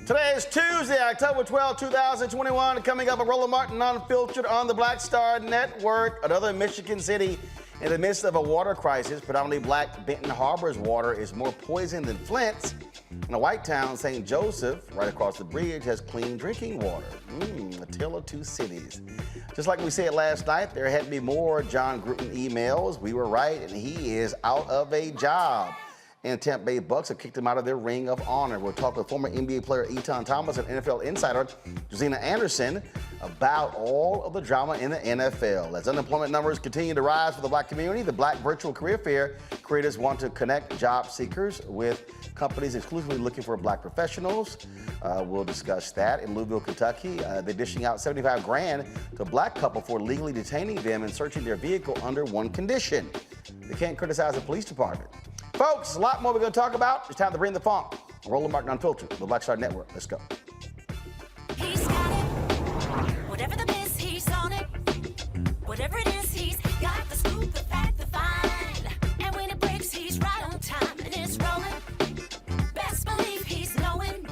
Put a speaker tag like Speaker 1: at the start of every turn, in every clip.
Speaker 1: Today is Tuesday, October 12, 2021. Coming up, a Roland Martin Unfiltered on the Black Star Network. Another Michigan city in the midst of a water crisis. Predominantly black Benton Harbor's water is more poisoned than Flint's. In a white town, St. Joseph, right across the bridge, has clean drinking water. A tale of two cities. Just like we said last night, there had to be more Jon Gruden emails. We were right, and he is out of a job. And Tampa Bay Bucks have kicked him out of their ring of honor. We'll talk with former NBA player Etan Thomas and NFL insider Josina Anderson about all of the drama in the NFL. As unemployment numbers continue to rise for the black community, the Black Virtual Career Fair creators want to connect job seekers with companies exclusively looking for black professionals. We'll discuss that. In Louisville, Kentucky, they're dishing out $75 grand to a black couple for legally detaining them and searching their vehicle under one condition: they can't criticize the police department. Folks, there's a lot more we're going to talk about. It's time to bring the funk. Roland Martin Unfiltered, the Black Star Network. Let's go.
Speaker 2: He's got it. Whatever the miss, he's on it. Whatever it is, he's got the scoop, the fact, the find. And when it breaks, he's right on time and it's rolling. Best believe he's knowing.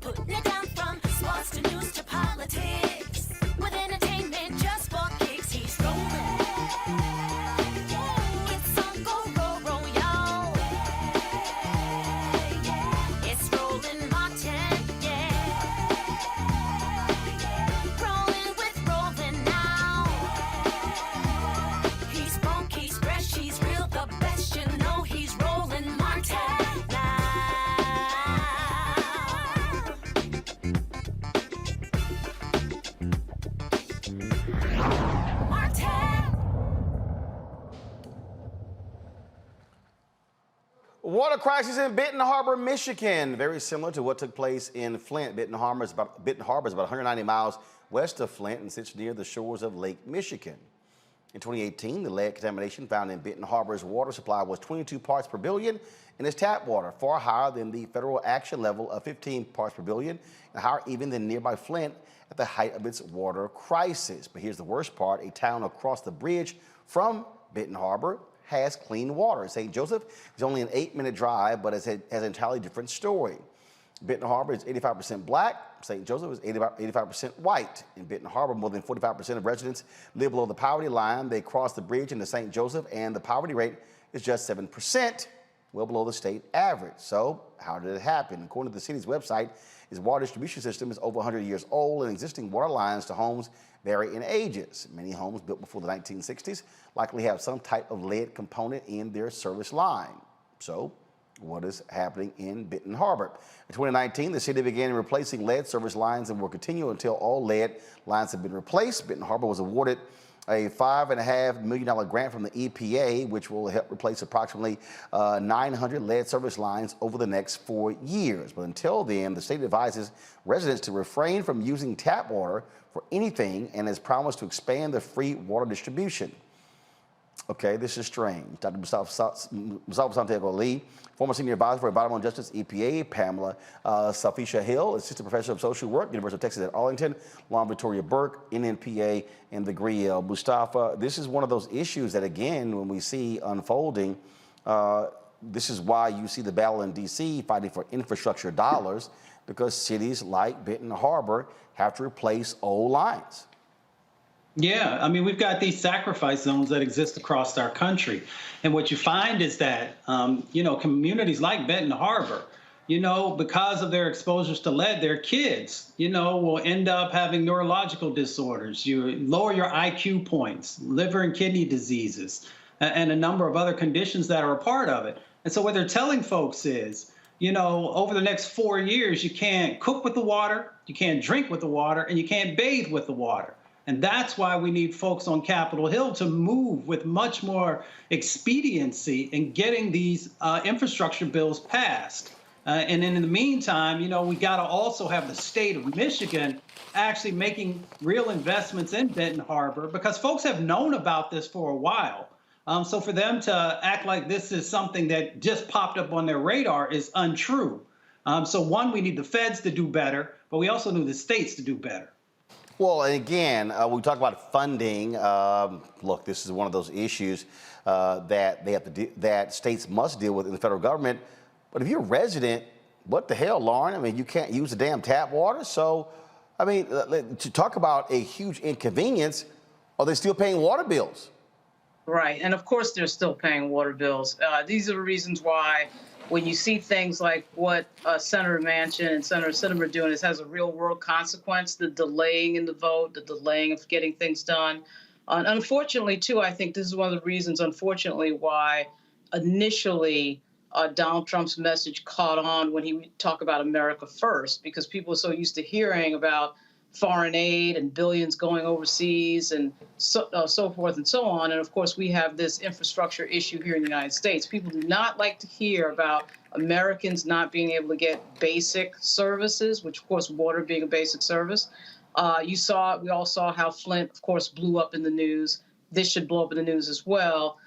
Speaker 2: Putting it down from sports to news to politics. With entertainment just for kicks, he's rolling. Yeah.
Speaker 1: Water crisis in Benton Harbor, Michigan. Very similar to what took place in Flint. Benton Harbor is about 190 miles west of Flint and sits near the shores of Lake Michigan. In 2018, the lead contamination found in Benton Harbor's water supply was 22 parts per billion in its tap water, far higher than the federal action level of 15 parts per billion and higher even than nearby Flint at the height of its water crisis. But here's the worst part. A town across the bridge from Benton Harbor has clean water. St. Joseph is only an 8-minute drive, but has an entirely different story. Benton Harbor is 85% black. St. Joseph is 85% white. In Benton Harbor, more than 45% of residents live below the poverty line. They cross the bridge into St. Joseph, and the poverty rate is just 7%, well below the state average. So how did it happen? According to the city's website, its water distribution system is over 100 years old, and existing water lines to homes vary in ages. Many homes built before the 1960s likely have some type of lead component in their service line. So what is happening in Benton Harbor? In 2019, the city began replacing lead service lines and will continue until all lead lines have been replaced. Benton Harbor was awarded a $5.5 million grant from the EPA, which will help replace approximately 900 lead service lines over the next 4 years. But until then, the state advises residents to refrain from using tap water for anything and has promised to expand the free water distribution. Okay, this is strange. Dr. Mustafa Santiago-Lee, former senior advisor for environmental justice, EPA, Pamela Safisha Hill, assistant professor of social work, University of Texas at Arlington, Long Victoria Burke, NNPA, and the Griel. Mustafa, this is one of those issues that, again, when we see unfolding, this is why you see the battle in D.C. fighting for infrastructure dollars, because cities like Benton Harbor have to replace old lines.
Speaker 3: Yeah, I mean, we've got these sacrifice zones that exist across our country. And what you find is that, communities like Benton Harbor, because of their exposures to lead, their kids, will end up having neurological disorders. You lower your IQ points, liver and kidney diseases, and a number of other conditions that are a part of it. And so what they're telling folks is, over the next 4 years, you can't cook with the water, you can't drink with the water, and you can't bathe with the water. And that's why we need folks on Capitol Hill to move with much more expediency in getting these infrastructure bills passed. And in the meantime, we got to also have the state of Michigan actually making real investments in Benton Harbor, because folks have known about this for a while. So for them to act like this is something that just popped up on their radar is untrue. So one, we need the feds to do better, but we also need the states to do better.
Speaker 1: Well, and again, we talk about funding. Look, this is one of those issues that states must deal with in the federal government. But if you're a resident, what the hell, Lauren? I mean, you can't use the damn tap water. So, I mean, to talk about a huge inconvenience, are they still paying water bills?
Speaker 4: Right. And of course, they're still paying water bills. These are the reasons why when you see things like what Senator Manchin and Senator Sinema are doing, this has a real world consequence, the delaying in the vote, the delaying of getting things done. Unfortunately, too, I think this is one of the reasons, unfortunately, why initially Donald Trump's message caught on when he talked about America first, because people are so used to hearing about foreign aid and billions going overseas and so forth and so on. And of course, we have this infrastructure issue here in the United States. People do not like to hear about Americans not being able to get basic services, which of course, water being a basic service. We all saw how Flint, of course, blew up in the news. This should blow up in the news as well,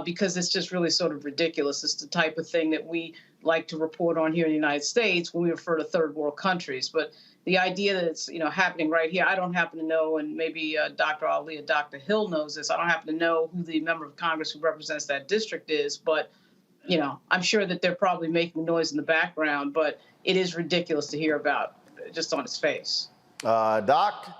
Speaker 4: because it's just really sort of ridiculous. It's the type of thing that we like to report on here in the United States when we refer to third world countries. But the idea that it's happening right here, I don't happen to know, and maybe Dr. Ali or Dr. Hill knows this. I don't happen to know who the member of Congress who represents that district is, but I'm sure that they're probably making noise in the background. But it is ridiculous to hear about, just on its face.
Speaker 1: Dr.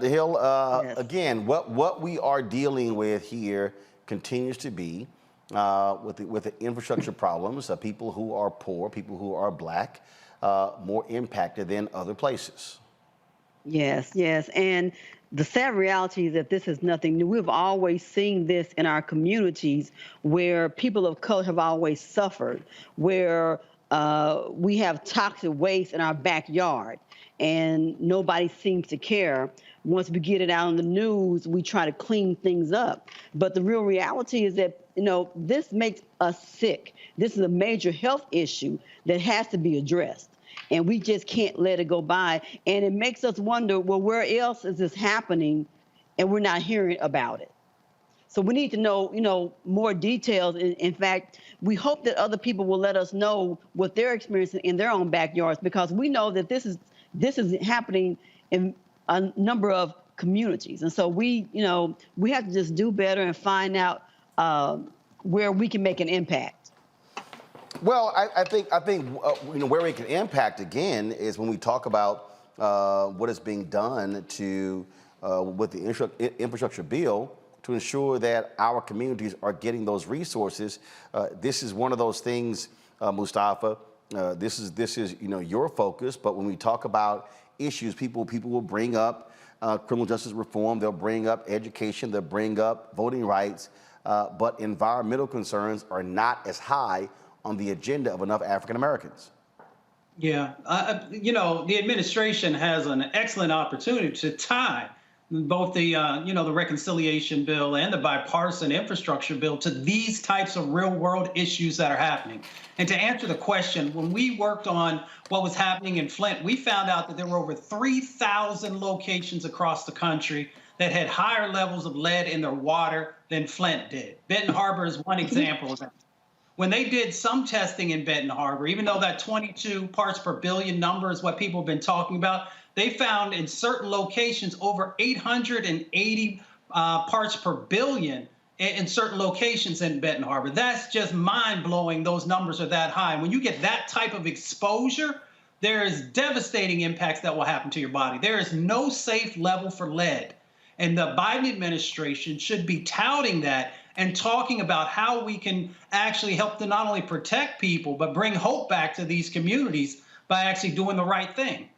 Speaker 1: Hill,
Speaker 5: Yes.
Speaker 1: Again, what we are dealing with here continues to be with the infrastructure problems. People who are poor, people who are black, more impacted than other places.
Speaker 5: Yes, yes. And the sad reality is that this is nothing new. We've always seen this in our communities where people of color have always suffered, where we have toxic waste in our backyard and nobody seems to care. Once we get it out on the news, we try to clean things up. But the real reality is that this makes us sick. This is a major health issue that has to be addressed. And we just can't let it go by. And it makes us wonder, well, where else is this happening and we're not hearing about it? So we need to know, more details. In fact, we hope that other people will let us know what they're experiencing in their own backyards, because we know that this is happening in a number of communities. And so we have to just do better and find out where we can make an impact.
Speaker 1: Well, I think where we can impact again is when we talk about what is being done to with the infrastructure bill to ensure that our communities are getting those resources. This is one of those things, Mustafa. This is your focus. But when we talk about issues, people will bring up criminal justice reform. They'll bring up education. They'll bring up voting rights. But environmental concerns are not as high on the agenda of enough African Americans.
Speaker 3: Yeah, the administration has an excellent opportunity to tie both the the reconciliation bill and the bipartisan infrastructure bill to these types of real world issues that are happening. And to answer the question, when we worked on what was happening in Flint, we found out that there were over 3,000 locations across the country that had higher levels of lead in their water than Flint did. Benton Harbor is one example of that. When they did some testing in Benton Harbor, even though that 22 parts per billion number is what people have been talking about, they found in certain locations over 880 parts per billion in certain locations in Benton Harbor. That's just mind-blowing. Those numbers are that high. And when you get that type of exposure, there is devastating impacts that will happen to your body. There is no safe level for lead. And the Biden administration should be touting that and talking about how we can actually help to not only protect people, but bring hope back to these communities by actually doing the right thing.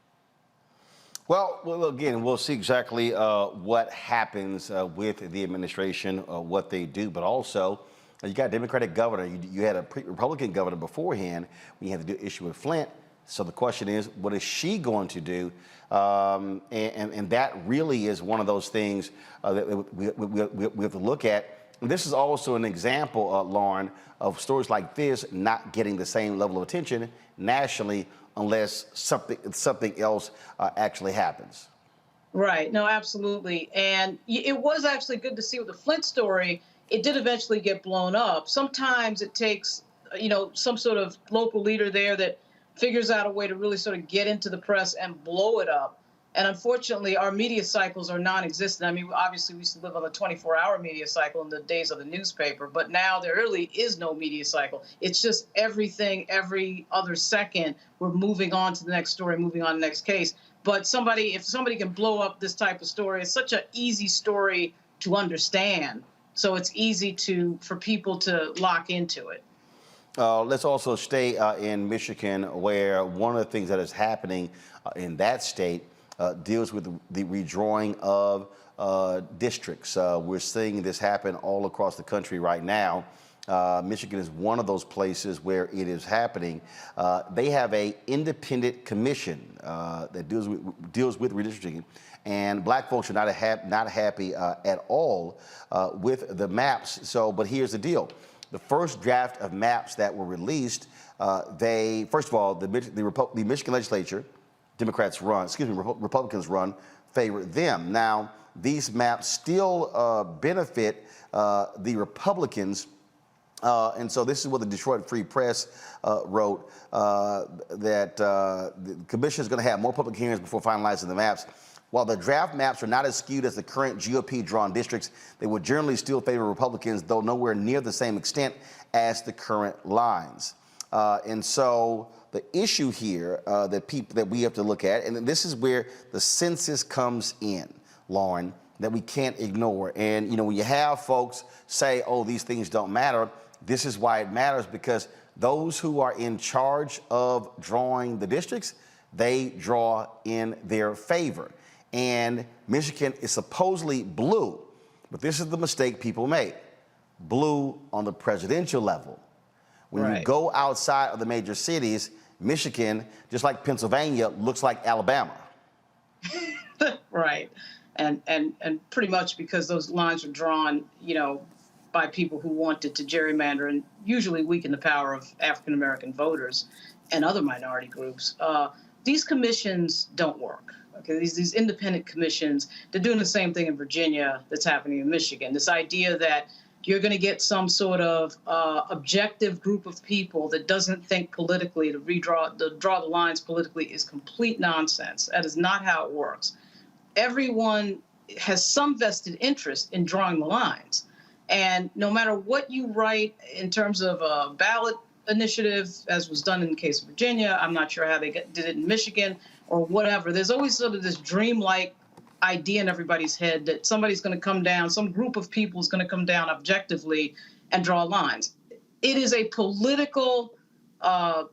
Speaker 1: Well, again, we'll see exactly what happens with the administration, what they do, but also you got a Democratic governor. You had a Republican governor beforehand when you had to do issue with Flint. So the question is, what is she going to do? And that really is one of those things that we have to look at. And this is also an example, Lauren, of stories like this not getting the same level of attention nationally unless something else actually happens.
Speaker 4: Right. No, absolutely. And it was actually good to see with the Flint story. It did eventually get blown up. Sometimes it takes, some sort of local leader there that figures out a way to really sort of get into the press and blow it up. And unfortunately, our media cycles are non-existent. I mean, obviously, we used to live on the 24-hour media cycle in the days of the newspaper, but now there really is no media cycle. It's just everything, every other second, we're moving on to the next story, moving on to the next case. But if somebody can blow up this type of story, it's such an easy story to understand. So it's easy for people to lock into it.
Speaker 1: Let's also stay in Michigan, where one of the things that is happening in that state deals with the redrawing of districts. We're seeing this happen all across the country right now. Michigan is one of those places where it is happening. They have an independent commission that deals with redistricting, and black folks are not happy at all with the maps. But here's the deal. The first draft of maps that were released, first of all, the Michigan legislature, Republicans run, favor them. Now, these maps still benefit the Republicans. And so this is what the Detroit Free Press wrote, that the commission is going to have more public hearings before finalizing the maps. While the draft maps are not as skewed as the current GOP-drawn districts, they would generally still favor Republicans, though nowhere near the same extent as the current lines. And so the issue here that we have to look at, and this is where the census comes in, Lauren, that we can't ignore. And, when you have folks say, oh, these things don't matter, this is why it matters, because those who are in charge of drawing the districts, they draw in their favor. And Michigan is supposedly blue, but this is the mistake people make. Blue on the presidential level. When you go outside of the major cities, Michigan, just like Pennsylvania, looks like Alabama.
Speaker 4: Right. And pretty much because those lines are drawn, by people who wanted to gerrymander and usually weaken the power of African American voters and other minority groups. These commissions don't work. Okay, these independent commissions, they're doing the same thing in Virginia that's happening in Michigan. This idea that you're going to get some sort of objective group of people that doesn't think politically to draw the lines politically is complete nonsense. That is not how it works. Everyone has some vested interest in drawing the lines. And no matter what you write in terms of a ballot initiative, as was done in the case of Virginia, I'm not sure how they did it in Michigan or whatever, there's always sort of this dreamlike idea in everybody's head that somebody's going to come down, some group of people is going to come down objectively and draw lines. It is a political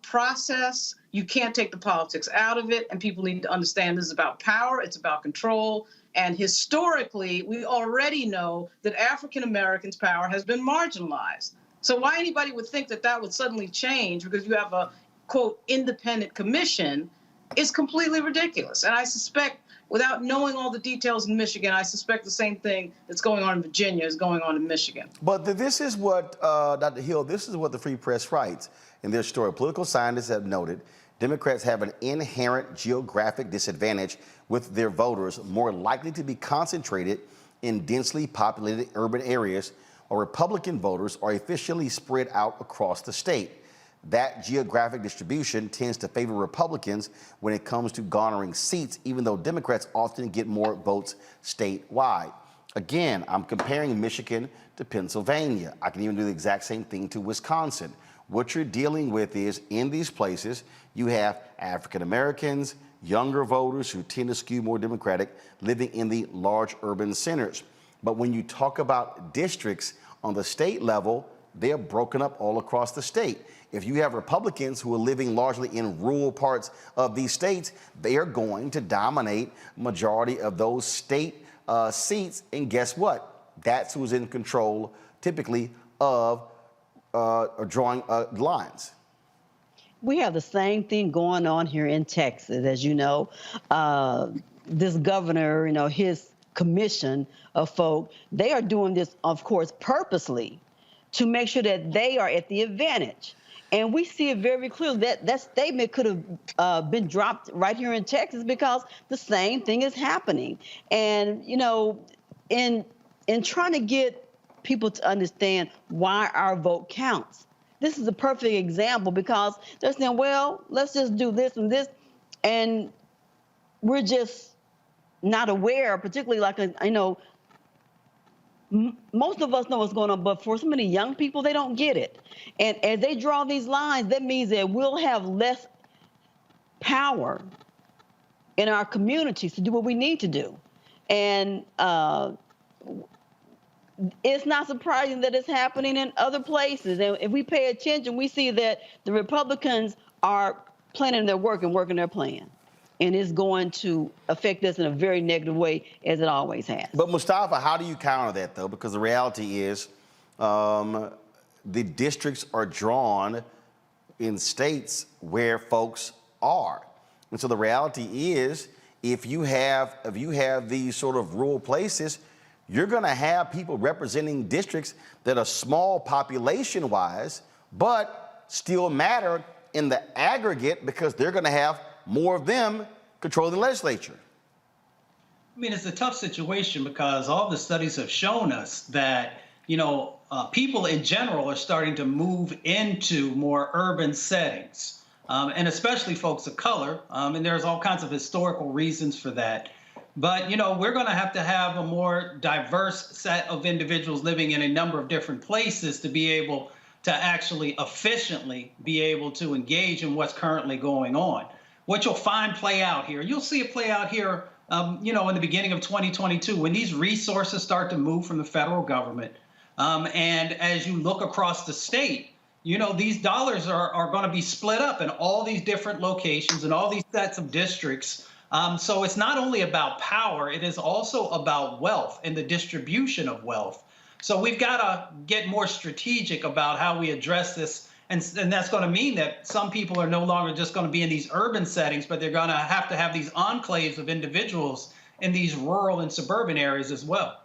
Speaker 4: process. You can't take the politics out of it, and people need to understand this is about power, it's about control, and historically, we already know that African Americans' power has been marginalized. So why anybody would think that that would suddenly change because you have a, quote, independent commission is completely ridiculous. And I suspect, without knowing all the details in Michigan, I suspect the same thing that's going on in Virginia is going on in Michigan.
Speaker 1: But this is what, Dr. Hill, this is what the Free Press writes in their story. Political scientists have noted Democrats have an inherent geographic disadvantage with their voters more likely to be concentrated in densely populated urban areas, while Republican voters are efficiently spread out across the state. That geographic distribution tends to favor Republicans when it comes to garnering seats, even though Democrats often get more votes statewide. Again, I'm comparing Michigan to Pennsylvania. I can even do the exact same thing to Wisconsin. What you're dealing with is, in these places, you have African Americans, younger voters who tend to skew more Democratic, living in the large urban centers. But when you talk about districts on the state level, they're broken up all across the state. If you have Republicans who are living largely in rural parts of these states, they are going to dominate majority of those state seats. And guess what? That's who's in control, typically, of drawing lines.
Speaker 5: We have the same thing going on here in Texas, as you know. This governor, his commission of folk, they are doing this, of course, purposely to make sure that they are at the advantage. And we see it very clearly that statement could have been dropped right here in Texas because the same thing is happening. And, in trying to get people to understand why our vote counts, this is a perfect example because they're saying, well, let's just do this and this. And we're just not aware, particularly most of us know what's going on, but for so many young people, they don't get it. And as they draw these lines, that means that we'll have less power in our communities to do what we need to do. And it's not surprising that it's happening in other places. And if we pay attention, we see that the Republicans are planning their work and working their plan. And it's going to affect us in a very negative way, as it always has.
Speaker 1: But Mustafa, how do you counter that, though? Because the reality is the districts are drawn in states where folks are. And so the reality is, if you have these sort of rural places, you're going to have people representing districts that are small population-wise, but still matter in the aggregate because they're going to have more of them controlling the legislature.
Speaker 3: I mean, it's a tough situation because all the studies have shown us that, people in general are starting to move into more urban settings, and especially folks of color. And there's all kinds of historical reasons for that. But, we're going to have a more diverse set of individuals living in a number of different places to be able to actually efficiently be able to engage in what's currently going on. What you'll find play out here, you'll see it play out here, in the beginning of 2022, when these resources start to move from the federal government. And as you look across the state, these dollars are going to be split up in all these different locations and all these sets of districts. So it's not only about power, it is also about wealth and the distribution of wealth. So we've got to get more strategic about how we address this. And that's going to mean that some people are no longer just going to be in these urban settings, but they're going to have these enclaves of individuals in these rural and suburban areas as well.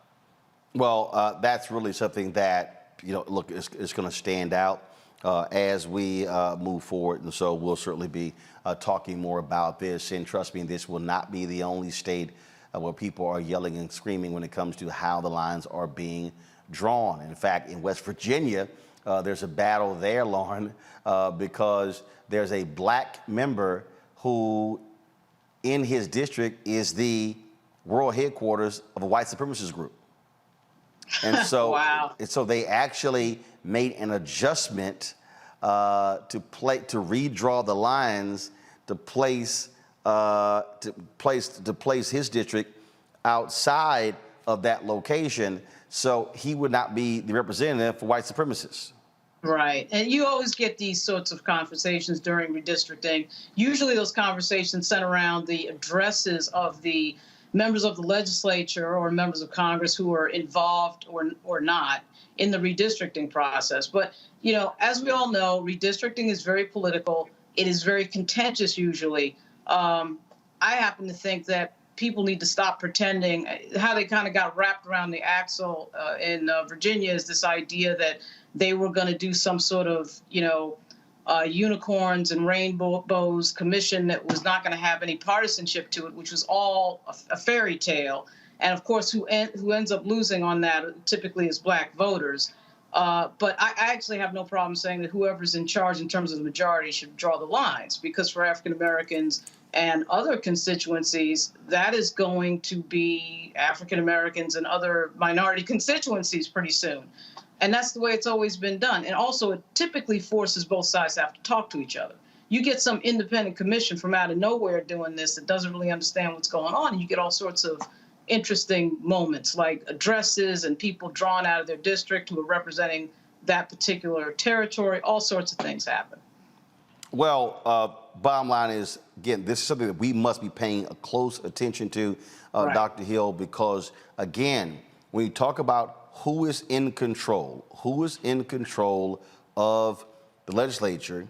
Speaker 1: Well, that's really something that look, it's going to stand out as we move forward. And so we'll certainly be talking more about this. And trust me, this will not be the only state where people are yelling and screaming when it comes to how the lines are being drawn. In fact, in West Virginia, there's a battle there, Lauren, because there's a black member who in his district is the world headquarters of a white supremacist group. And so,
Speaker 4: Wow.
Speaker 1: and so they actually made an adjustment to redraw the lines to place his district outside of that location, so he would not be the representative for white supremacists.
Speaker 4: Right. And you always get these sorts of conversations during redistricting. Usually those conversations center around the addresses of the members of the legislature or members of Congress who are involved or not in the redistricting process. But, as we all know, redistricting is very political. It is very contentious usually. I happen to think that people need to stop pretending. How they kind of got wrapped around the axle in Virginia is this idea that they were going to do some sort of, unicorns and rainbows commission that was not going to have any partisanship to it, which was all a fairy tale. And of course, who ends up losing on that typically is black voters. But I actually have no problem saying that whoever's in charge in terms of the majority should draw the lines, because for African Americans and other constituencies, that is going to be African Americans and other minority constituencies pretty soon. And that's the way it's always been done. And also, it typically forces both sides to have to talk to each other. You get some independent commission from out of nowhere doing this that doesn't really understand what's going on, and you get all sorts of interesting moments like addresses and people drawn out of their district who are representing that particular territory. All sorts of things happen.
Speaker 1: Well, bottom line is, again, this is something that we must be paying a close attention to,
Speaker 4: Right.
Speaker 1: Dr. Hill, because, again, when you talk about who is in control of the legislature,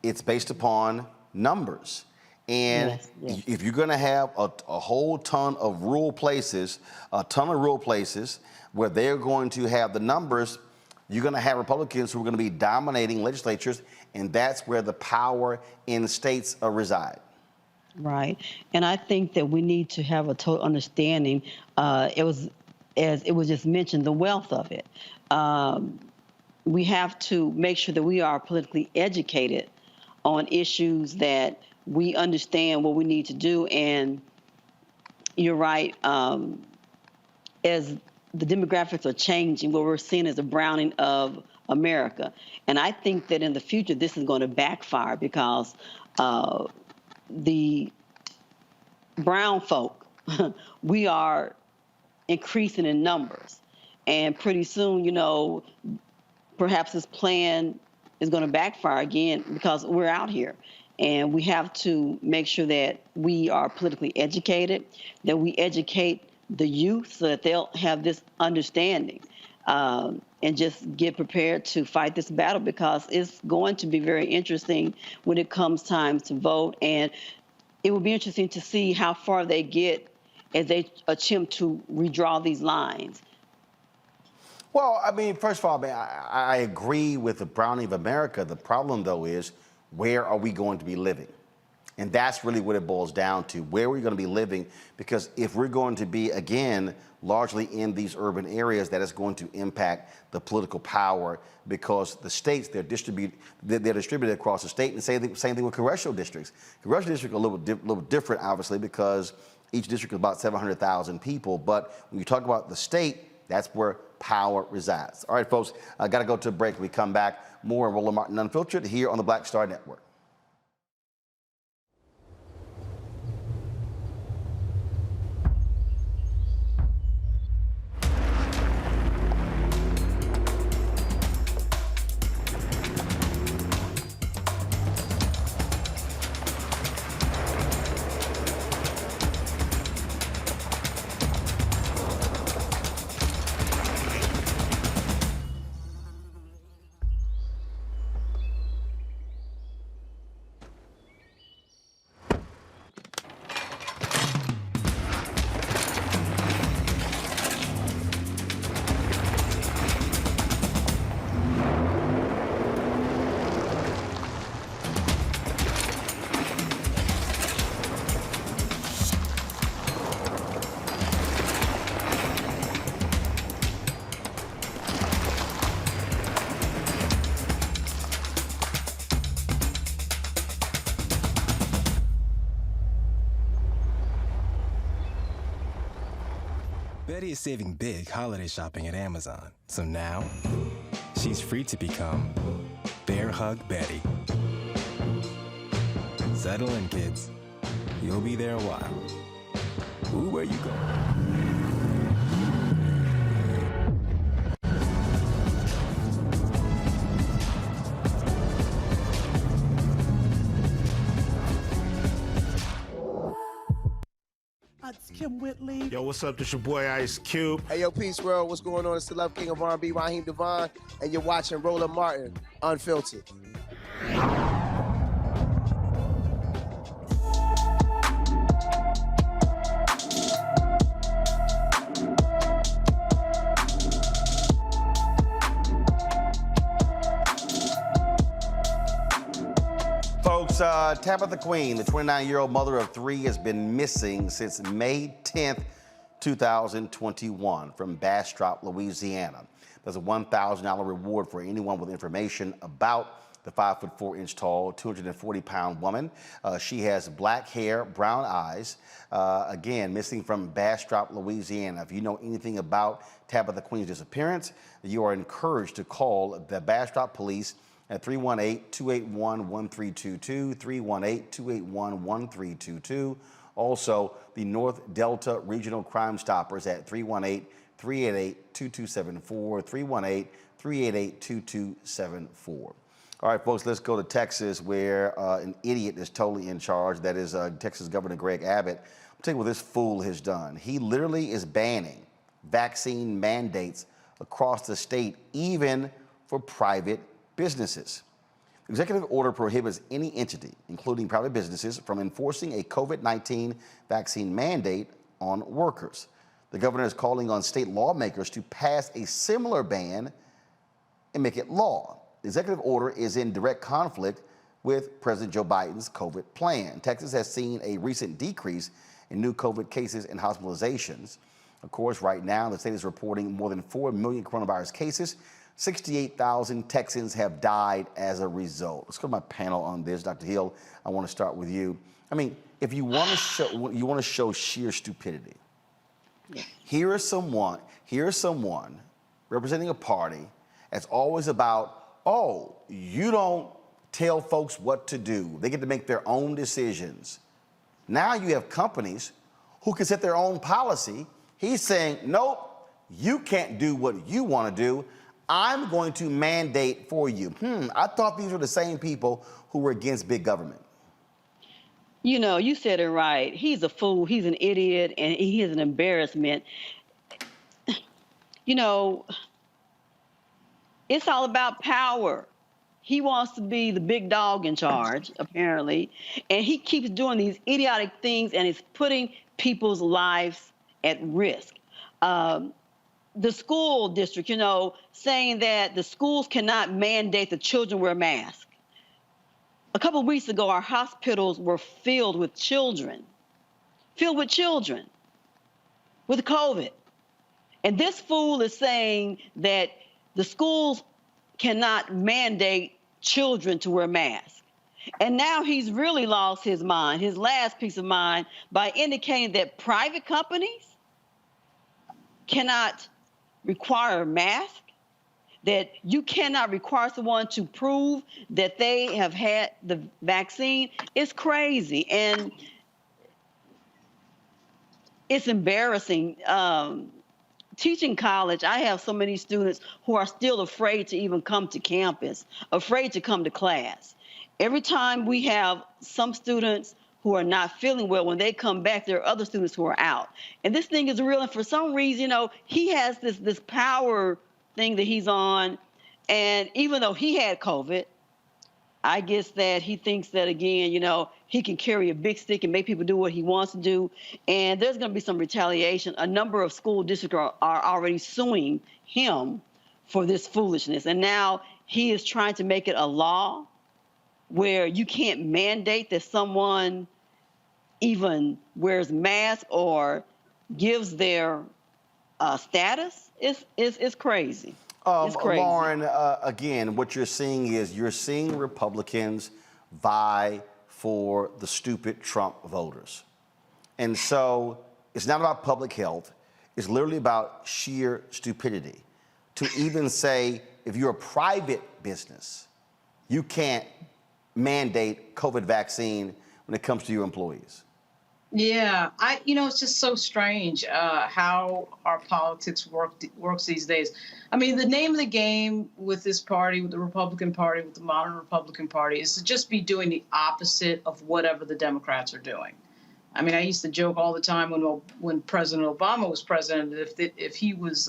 Speaker 1: it's based upon numbers. And
Speaker 5: Yes.
Speaker 1: if you're going to have a whole ton of rural places, where they're going to have the numbers, you're going to have Republicans who are going to be dominating legislatures, and that's where the power in states reside.
Speaker 5: Right. And I think that we need to have a total understanding. As it was just mentioned, the wealth of it. We have to make sure that we are politically educated on issues, that we understand what we need to do. And you're right, as the demographics are changing, what we're seeing is a browning of America. And I think that in the future, this is going to backfire, because the brown folk, we are increasing in numbers. And pretty soon, perhaps this plan is going to backfire again, because we're out here. And we have to make sure that we are politically educated, that we educate the youth so that they'll have this understanding, and just get prepared to fight this battle, because it's going to be very interesting when it comes time to vote. And it will be interesting to see how far they get as they attempt to redraw these lines.
Speaker 1: Well, I mean, first of all, I agree with the browning of America. The problem, though, is where are we going to be living? And that's really what it boils down to. Where are we going to be living? Because if we're going to be, again, largely in these urban areas, that is going to impact the political power, because the states, they're distributed across the state. And same thing with congressional districts. Congressional districts are a little different, obviously, because each district is about 700,000 people. But when you talk about the state, that's where power resides. All right, folks, I got to go to a break. When we come back, more Roland Martin Unfiltered here on the Black Star Network.
Speaker 6: Betty is saving big holiday shopping at Amazon. So now, she's free to become Bear Hug Betty. Settle in, kids. You'll be there a while. Ooh, where you going?
Speaker 7: It's Kim Whitley.
Speaker 8: Yo, what's up? This your boy Ice Cube.
Speaker 9: Hey, yo, Peace World. What's going on? It's the Love King of R&B, Raheem Devon, and you're watching Roland Martin, Unfiltered.
Speaker 1: Folks, Tabitha Queen, the 29-year-old mother of three, has been missing since May 10th, 2021 from Bastrop, Louisiana. There's a $1,000 reward for anyone with information about the 5'4" tall, 240-pound woman. She has black hair, brown eyes. Again, missing from Bastrop, Louisiana. If you know anything about Tabitha Queen's disappearance, you are encouraged to call the Bastrop Police at 318-281-1322, 318-281-1322. Also, the North Delta Regional Crime Stoppers at 318-388-2274, 318-388-2274. All right, folks, let's go to Texas, where an idiot is totally in charge. That is Texas Governor Greg Abbott. I'll tell you what this fool has done. He literally is banning vaccine mandates across the state, even for private businesses. The executive order prohibits any entity, including private businesses, from enforcing a COVID-19 vaccine mandate on workers. The governor is calling on state lawmakers to pass a similar ban and make it law. The executive order is in direct conflict with President Joe Biden's COVID plan. Texas has seen a recent decrease in new COVID cases and hospitalizations. Of course, right now, the state is reporting more than 4 million coronavirus cases. 68,000 Texans have died as a result. Let's go to my panel on this. Dr. Hill, I want to start with you. I mean, if you want to show sheer stupidity, yeah. Here is someone representing a party that's always about, oh, you don't tell folks what to do. They get to make their own decisions. Now you have companies who can set their own policy. He's saying, nope, you can't do what you want to do. I'm going to mandate for you. I thought these were the same people who were against big government.
Speaker 5: You know, you said it right. He's a fool, he's an idiot, and he is an embarrassment. You know, it's all about power. He wants to be the big dog in charge, apparently, and he keeps doing these idiotic things, and it's putting people's lives at risk. The school district, you know, saying that the schools cannot mandate the children wear masks. A couple of weeks ago, our hospitals were filled with children with COVID. And this fool is saying that the schools cannot mandate children to wear masks. And now he's really lost his mind, his last piece of mind, by indicating that private companies cannot require a mask, that you cannot require someone to prove that they have had the vaccine. It's crazy, and it's embarrassing. Teaching college, I have so many students who are still afraid to even come to campus, afraid to come to class. Every time we have some students who are not feeling well, when they come back, there are other students who are out. And this thing is real, and for some reason, you know, he has this power thing that he's on, and even though he had COVID, I guess that he thinks that, again, you know, he can carry a big stick and make people do what he wants to do, and there's going to be some retaliation. A number of school districts are already suing him for this foolishness, and now he is trying to make it a law where you can't mandate that someone even wears masks or gives their status. It's crazy. It's crazy.
Speaker 1: Lauren, again, what you're seeing is Republicans vie for the stupid Trump voters. And so it's not about public health. is literally about sheer stupidity. To even say, if you're a private business, you can't mandate COVID vaccine when it comes to your employees.
Speaker 4: Yeah, it's just so strange how our politics works these days. I mean, the name of the game with this party, with the Republican Party, with the modern Republican Party, is to just be doing the opposite of whatever the Democrats are doing. I mean, I used to joke all the time when President Obama was president, if he was,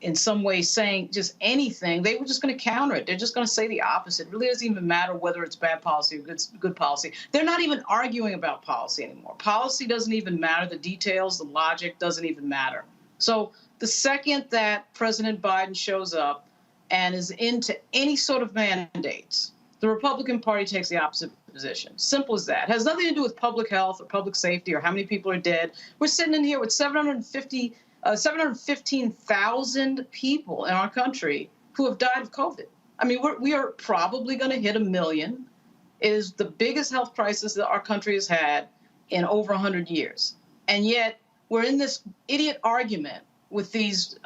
Speaker 4: in some way saying just anything, they were just going to counter it. They're just going to say the opposite. It really doesn't even matter whether it's bad policy or good policy. They're not even arguing about policy anymore. Policy doesn't even matter. The details, the logic doesn't even matter. So the second that President Biden shows up and is into any sort of mandates, the Republican Party takes the opposite position. Simple as that. It has nothing to do with public health or public safety or how many people are dead. We're sitting in here with 715,000 people in our country who have died of COVID. I mean, we are probably going to hit 1 million. It is the biggest health crisis that our country has had in over 100 years. And yet we're in this idiot argument with these,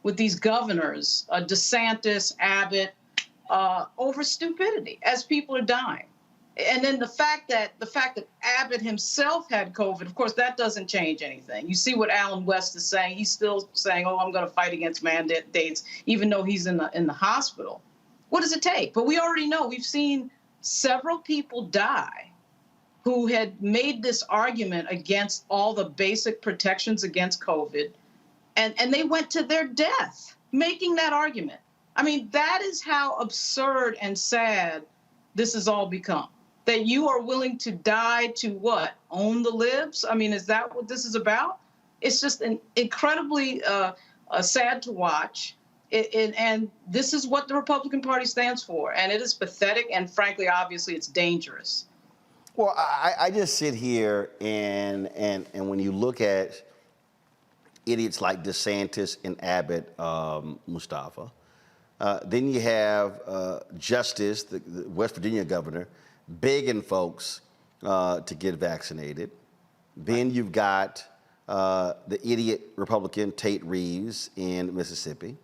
Speaker 4: with these governors, DeSantis, Abbott, over stupidity as people are dying. And then the fact that Abbott himself had COVID, of course, that doesn't change anything. You see what Alan West is saying. He's still saying, "Oh, I'm going to fight against mandates," even though he's in the hospital. What does it take? But we already know. We've seen several people die who had made this argument against all the basic protections against COVID, and they went to their death making that argument. I mean, that is how absurd and sad this has all become. That you are willing to die to what? Own the libs? I mean, is that what this is about? It's just incredibly sad to watch. And this is what the Republican Party stands for. And it is pathetic. And frankly, obviously, it's dangerous.
Speaker 1: Well, I just sit here and when you look at idiots like DeSantis and Abbott, Mustafa, then you have Justice, the West Virginia governor, begging folks to get vaccinated. Then you've got the idiot Republican Tate Reeves in Mississippi.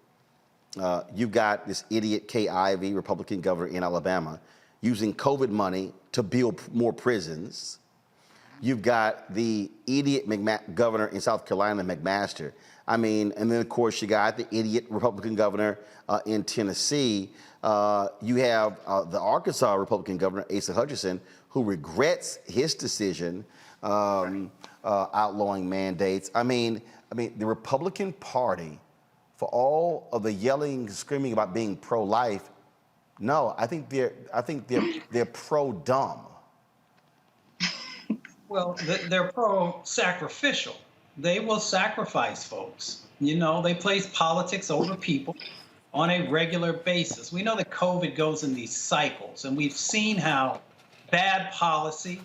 Speaker 1: You've got this idiot Kay Ivey, Republican governor in Alabama, using COVID money to build more prisons. You've got the idiot governor in South Carolina, McMaster. I mean, and then of course you got the idiot Republican governor in Tennessee. You have the Arkansas Republican governor, Asa Hutchinson, who regrets his decision outlawing mandates. I mean, the Republican Party, for all of the yelling, screaming about being pro-life, no, I think they're pro-dumb.
Speaker 3: Well, they're pro-sacrificial. They will sacrifice folks. You know, they place politics over people on a regular basis. We know that COVID goes in these cycles, and we've seen how bad policy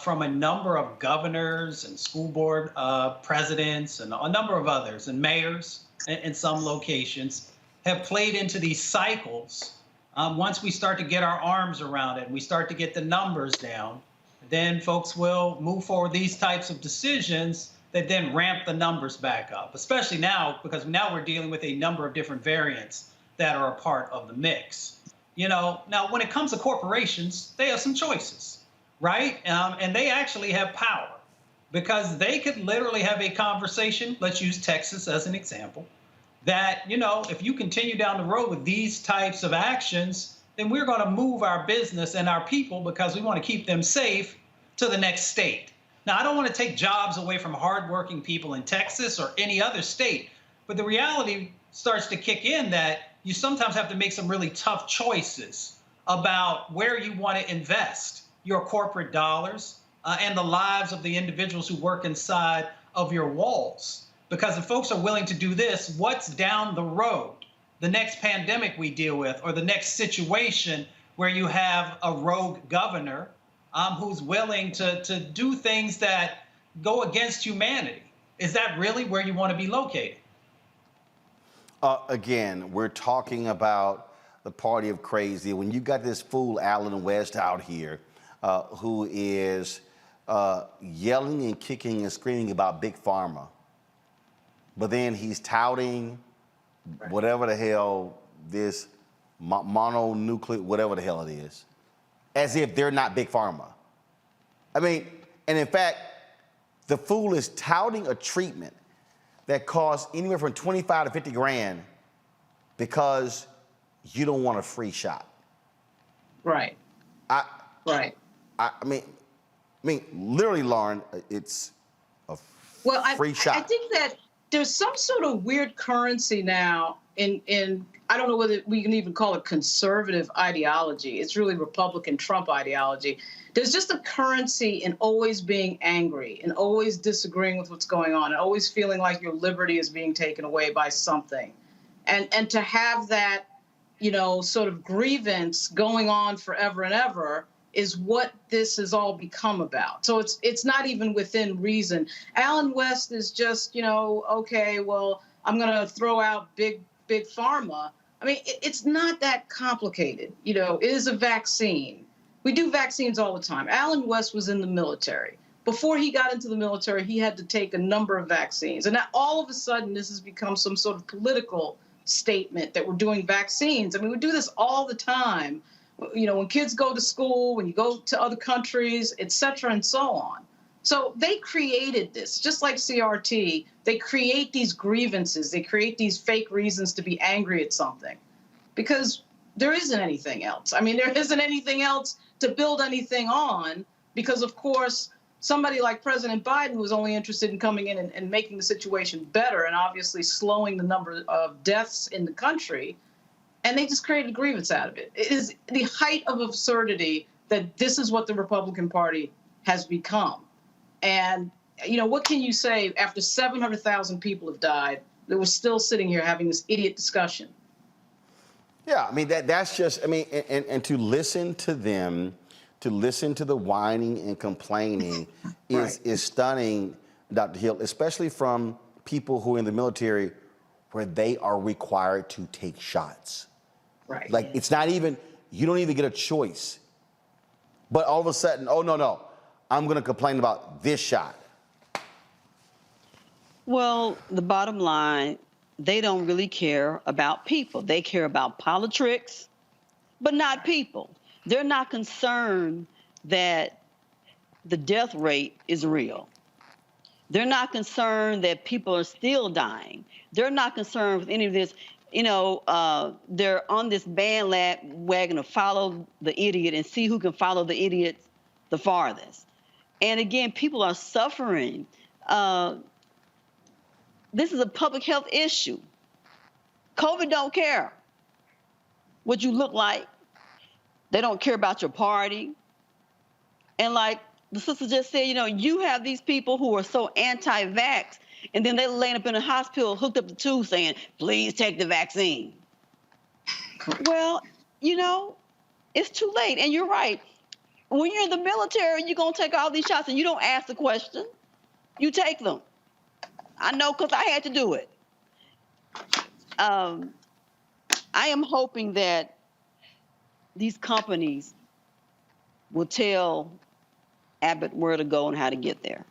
Speaker 3: from a number of governors and school board presidents and a number of others and mayors in some locations have played into these cycles. Once we start to get our arms around it and we start to get the numbers down, then folks will move forward these types of decisions that then ramp the numbers back up, especially now, because now we're dealing with a number of different variants that are a part of the mix. You know, now when it comes to corporations, they have some choices, right? And they actually have power because they could literally have a conversation, let's use Texas as an example, that, you know, if you continue down the road with these types of actions, then we're going to move our business and our people, because we want to keep them safe, to the next state. Now, I don't want to take jobs away from hardworking people in Texas or any other state, but the reality starts to kick in that you sometimes have to make some really tough choices about where you want to invest your corporate dollars and the lives of the individuals who work inside of your walls. Because if folks are willing to do this, what's down the road? The next pandemic we deal with, or the next situation where you have a rogue governor who's willing to do things that go against humanity. Is that really where you want to be located?
Speaker 1: Again, we're talking about the party of crazy. When you got this fool Alan West out here who is yelling and kicking and screaming about Big Pharma. But then he's touting whatever the hell this mononuclear, whatever the hell it is, as if they're not Big Pharma. I mean, and in fact, the fool is touting a treatment that costs anywhere from 25 to 50 grand because you don't want a free shot.
Speaker 4: Right. Right.
Speaker 1: I mean, literally, Lauren, it's a free shot.
Speaker 4: I think that there's some sort of weird currency now in I don't know whether we can even call it conservative ideology. It's really Republican Trump ideology. There's just a currency in always being angry and always disagreeing with what's going on and always feeling like your liberty is being taken away by something. And to have that, sort of grievance going on forever and ever is what this has all become about. So it's not even within reason. Alan West is just, okay, well, I'm going to throw out big pharma. I mean, it's not that complicated. It is a vaccine. We do vaccines all the time. Alan West was in the military. Before he got into the military, he had to take a number of vaccines. And now all of a sudden, this has become some sort of political statement that we're doing vaccines. I mean, we do this all the time. When kids go to school, when you go to other countries, et cetera, and so on. So they created this, just like CRT. They create these grievances. They create these fake reasons to be angry at something because there isn't anything else. I mean, there isn't anything else to build anything on because, of course, somebody like President Biden was only interested in coming in and making the situation better and obviously slowing the number of deaths in the country. And they just created a grievance out of it. It is the height of absurdity that this is what the Republican Party has become. And, what can you say after 700,000 people have died that we're still sitting here having this idiot discussion?
Speaker 1: Yeah, I mean, that's just, and to listen to them, to listen to the whining and complaining is stunning, Dr. Hill, especially from people who are in the military where they are required to take shots.
Speaker 4: Right.
Speaker 1: Like, it's not even, you don't even get a choice. But all of a sudden, oh, no, I'm going to complain about this shot.
Speaker 5: Well, the bottom line, they don't really care about people. They care about politics, but not people. They're not concerned that the death rate is real. They're not concerned that people are still dying. They're not concerned with any of this. They're on this bandwagon to follow the idiot and see who can follow the idiot the farthest. And again, people are suffering. This is a public health issue. COVID don't care what you look like. They don't care about your party. And like the sister just said, you have these people who are so anti-vax, and then they're laying up in a hospital, hooked up to tubes saying, please take the vaccine. Well, it's too late. And you're right. When you're in the military, you're going to take all these shots and you don't ask the question. You take them. I know because I had to do it. I am hoping that these companies will tell Abbott where to go and how to get there.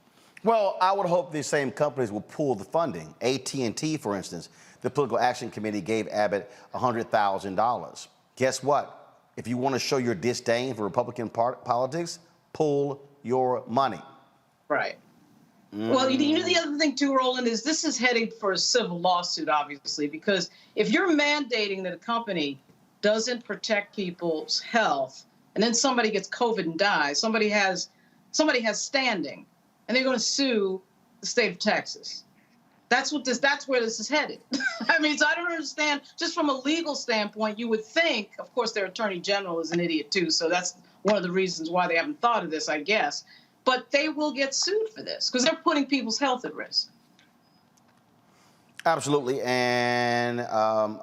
Speaker 1: Well, I would hope these same companies will pool the funding. AT&T, for instance, the Political Action Committee gave Abbott $100,000. Guess what? If you want to show your disdain for Republican politics, pull your money.
Speaker 4: Right. Well, the other thing too, Roland, is this is heading for a civil lawsuit, obviously, because if you're mandating that a company doesn't protect people's health, and then somebody gets COVID and dies, somebody has standing, and they're going to sue the state of Texas. That's where this is headed. I mean, so I don't understand. Just from a legal standpoint, you would think, of course, their attorney general is an idiot too, so that's one of the reasons why they haven't thought of this, I guess. But they will get sued for this because they're putting people's health at risk.
Speaker 1: Absolutely. And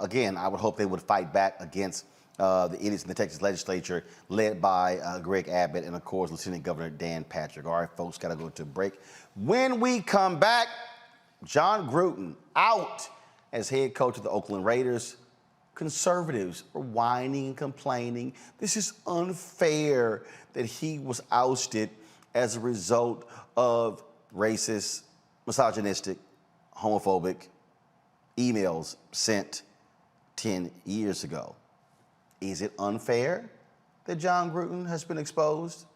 Speaker 1: again, I would hope they would fight back against the idiots in the Texas legislature led by Greg Abbott and, of course, Lieutenant Governor Dan Patrick. All right, folks, got to go to a break. When we come back, Jon Gruden out as head coach of the Oakland Raiders. Conservatives are whining and complaining. This is unfair that he was ousted as a result of racist, misogynistic, homophobic emails sent 10 years ago. Is it unfair that Jon Gruden has been exposed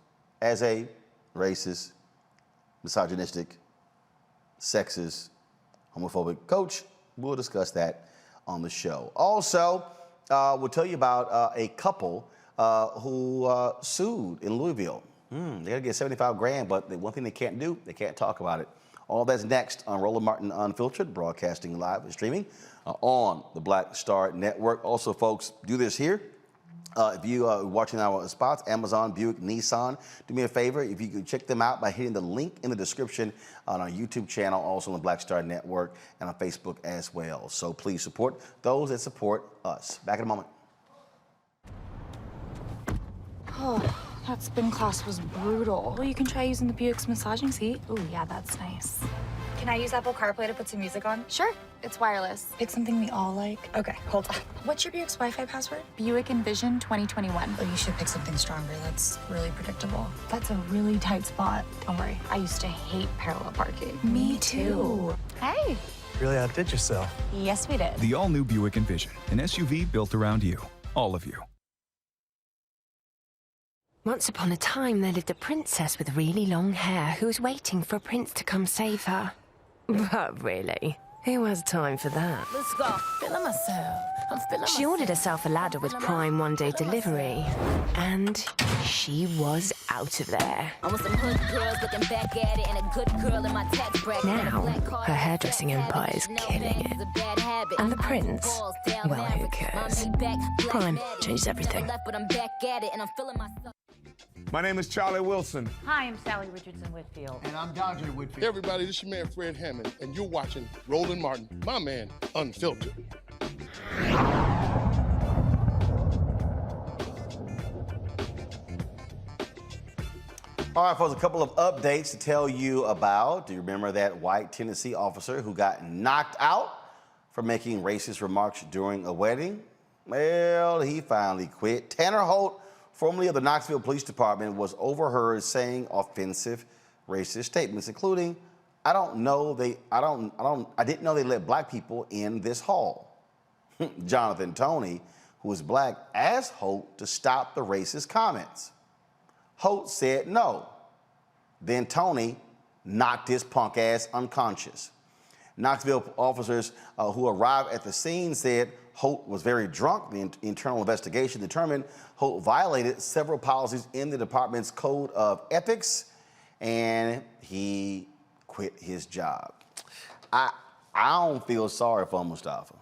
Speaker 1: as a racist, misogynistic, sexist, homophobic coach? We'll discuss that on the show. Also, we'll tell you about a couple who sued in Louisville. They gotta get 75 grand, but the one thing they can't do, they can't talk about it. All that's next on Roland Martin Unfiltered, broadcasting live and streaming on the Black Star Network. Also, folks, do this here. If you are watching our spots, Amazon, Buick, Nissan, do me a favor. If you could check them out by hitting the link in the description on our YouTube channel, also on the Black Star Network, and on Facebook as well. So please support those that support us. Back in a moment.
Speaker 10: Oh, that spin class was brutal. Well, you can try using the Buick's massaging seat. Oh, yeah, that's nice.
Speaker 11: Can I use Apple CarPlay to put some music on?
Speaker 10: Sure, it's wireless.
Speaker 11: It's something we all like.
Speaker 10: Okay, hold on.
Speaker 11: What's your Buick's Wi-Fi password?
Speaker 10: Buick Envision 2021.
Speaker 11: Oh, you should pick something stronger. That's really predictable.
Speaker 10: That's a really tight spot. Don't worry, I used to hate parallel parking.
Speaker 11: Me too.
Speaker 10: Hey.
Speaker 12: Really outdid yourself.
Speaker 10: Yes, we did.
Speaker 13: The all-new Buick Envision, an SUV built around you, all of you.
Speaker 14: Once upon a time, there lived a princess with really long hair who was waiting for a prince to come save her. But really, who has time for that?
Speaker 11: Let's go. Feeling myself. I'm feeling
Speaker 14: She ordered herself a ladder with Prime one-day delivery, and she was out of there.
Speaker 2: I want some hood girls looking back at it and a good girl in my tax bracket.
Speaker 14: Now, her hairdressing empire is killing it. And the prince, well, who cares? Prime changes everything.
Speaker 8: My name is Charlie Wilson.
Speaker 15: Hi, I'm Sally Richardson Whitfield.
Speaker 9: And I'm Dodger Whitfield.
Speaker 16: Hey everybody, this is your man Fred Hammond, and you're watching Roland Martin, my man, Unfiltered.
Speaker 1: All right, folks, a couple of updates to tell you about. Do you remember that white Tennessee officer who got knocked out for making racist remarks during a wedding? Well, he finally quit. Tanner Holt, formerly of the Knoxville Police Department, was overheard saying offensive racist statements, including, I didn't know they let black people in this hall. Jonathan Toney, who is black, asked Holt to stop the racist comments. Holt said no. Then Toney knocked his punk ass unconscious. Knoxville officers who arrived at the scene said Holt was very drunk. The internal investigation determined Holt violated several policies in the department's code of ethics, and he quit his job. I don't feel sorry for Mustafa.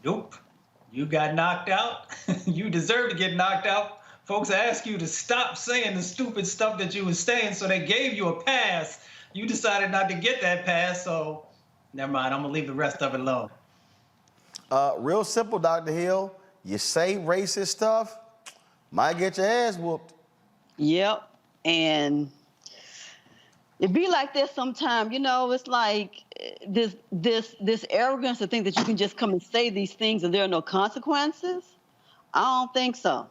Speaker 3: Nope. You got knocked out. You deserve to get knocked out. Folks asked you to stop saying the stupid stuff that you were saying, so they gave you a pass. You decided not to get that pass, so never mind. I'm going to leave the rest of it alone.
Speaker 1: Real simple, Dr. Hill. You say racist stuff, might get your ass whooped.
Speaker 5: Yep, and it be like this sometimes. You know, it's like this arrogance to think that you can just come and say these things and there are no consequences. I don't think so.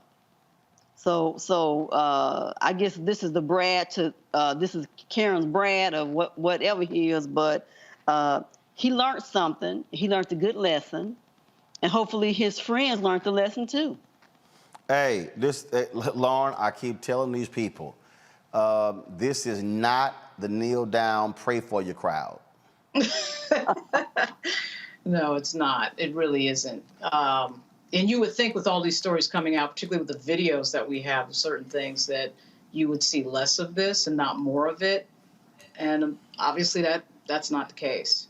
Speaker 5: So I guess this is the Brad to this is Karen's Brad of whatever he is, but he learned something. He learned a good lesson, and hopefully his friends learned the lesson too.
Speaker 1: Hey, Lauren, I keep telling these people, this is not the kneel down, pray for your crowd.
Speaker 4: No, it's not. It really isn't. And you would think with all these stories coming out, particularly with the videos that we have of certain things, that you would see less of this and not more of it. And obviously that's not the case.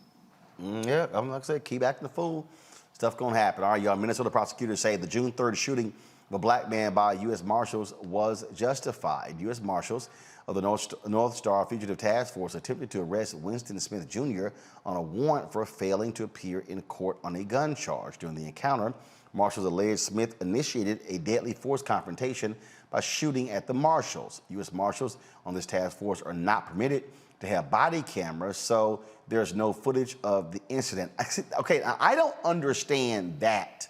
Speaker 1: Yeah, I'm like I said, keep acting the fool. Stuff gonna happen. All right, y'all. Minnesota prosecutors say the June 3rd shooting of a black man by U.S. Marshals was justified. U.S. Marshals of the North Star Fugitive Task Force attempted to arrest Winston Smith Jr. on a warrant for failing to appear in court on a gun charge. During the encounter, Marshals alleged Smith initiated a deadly force confrontation by shooting at the marshals. U.S. Marshals on this task force are not permitted to have body cameras, so there's no footage of the incident. Okay, I don't understand that,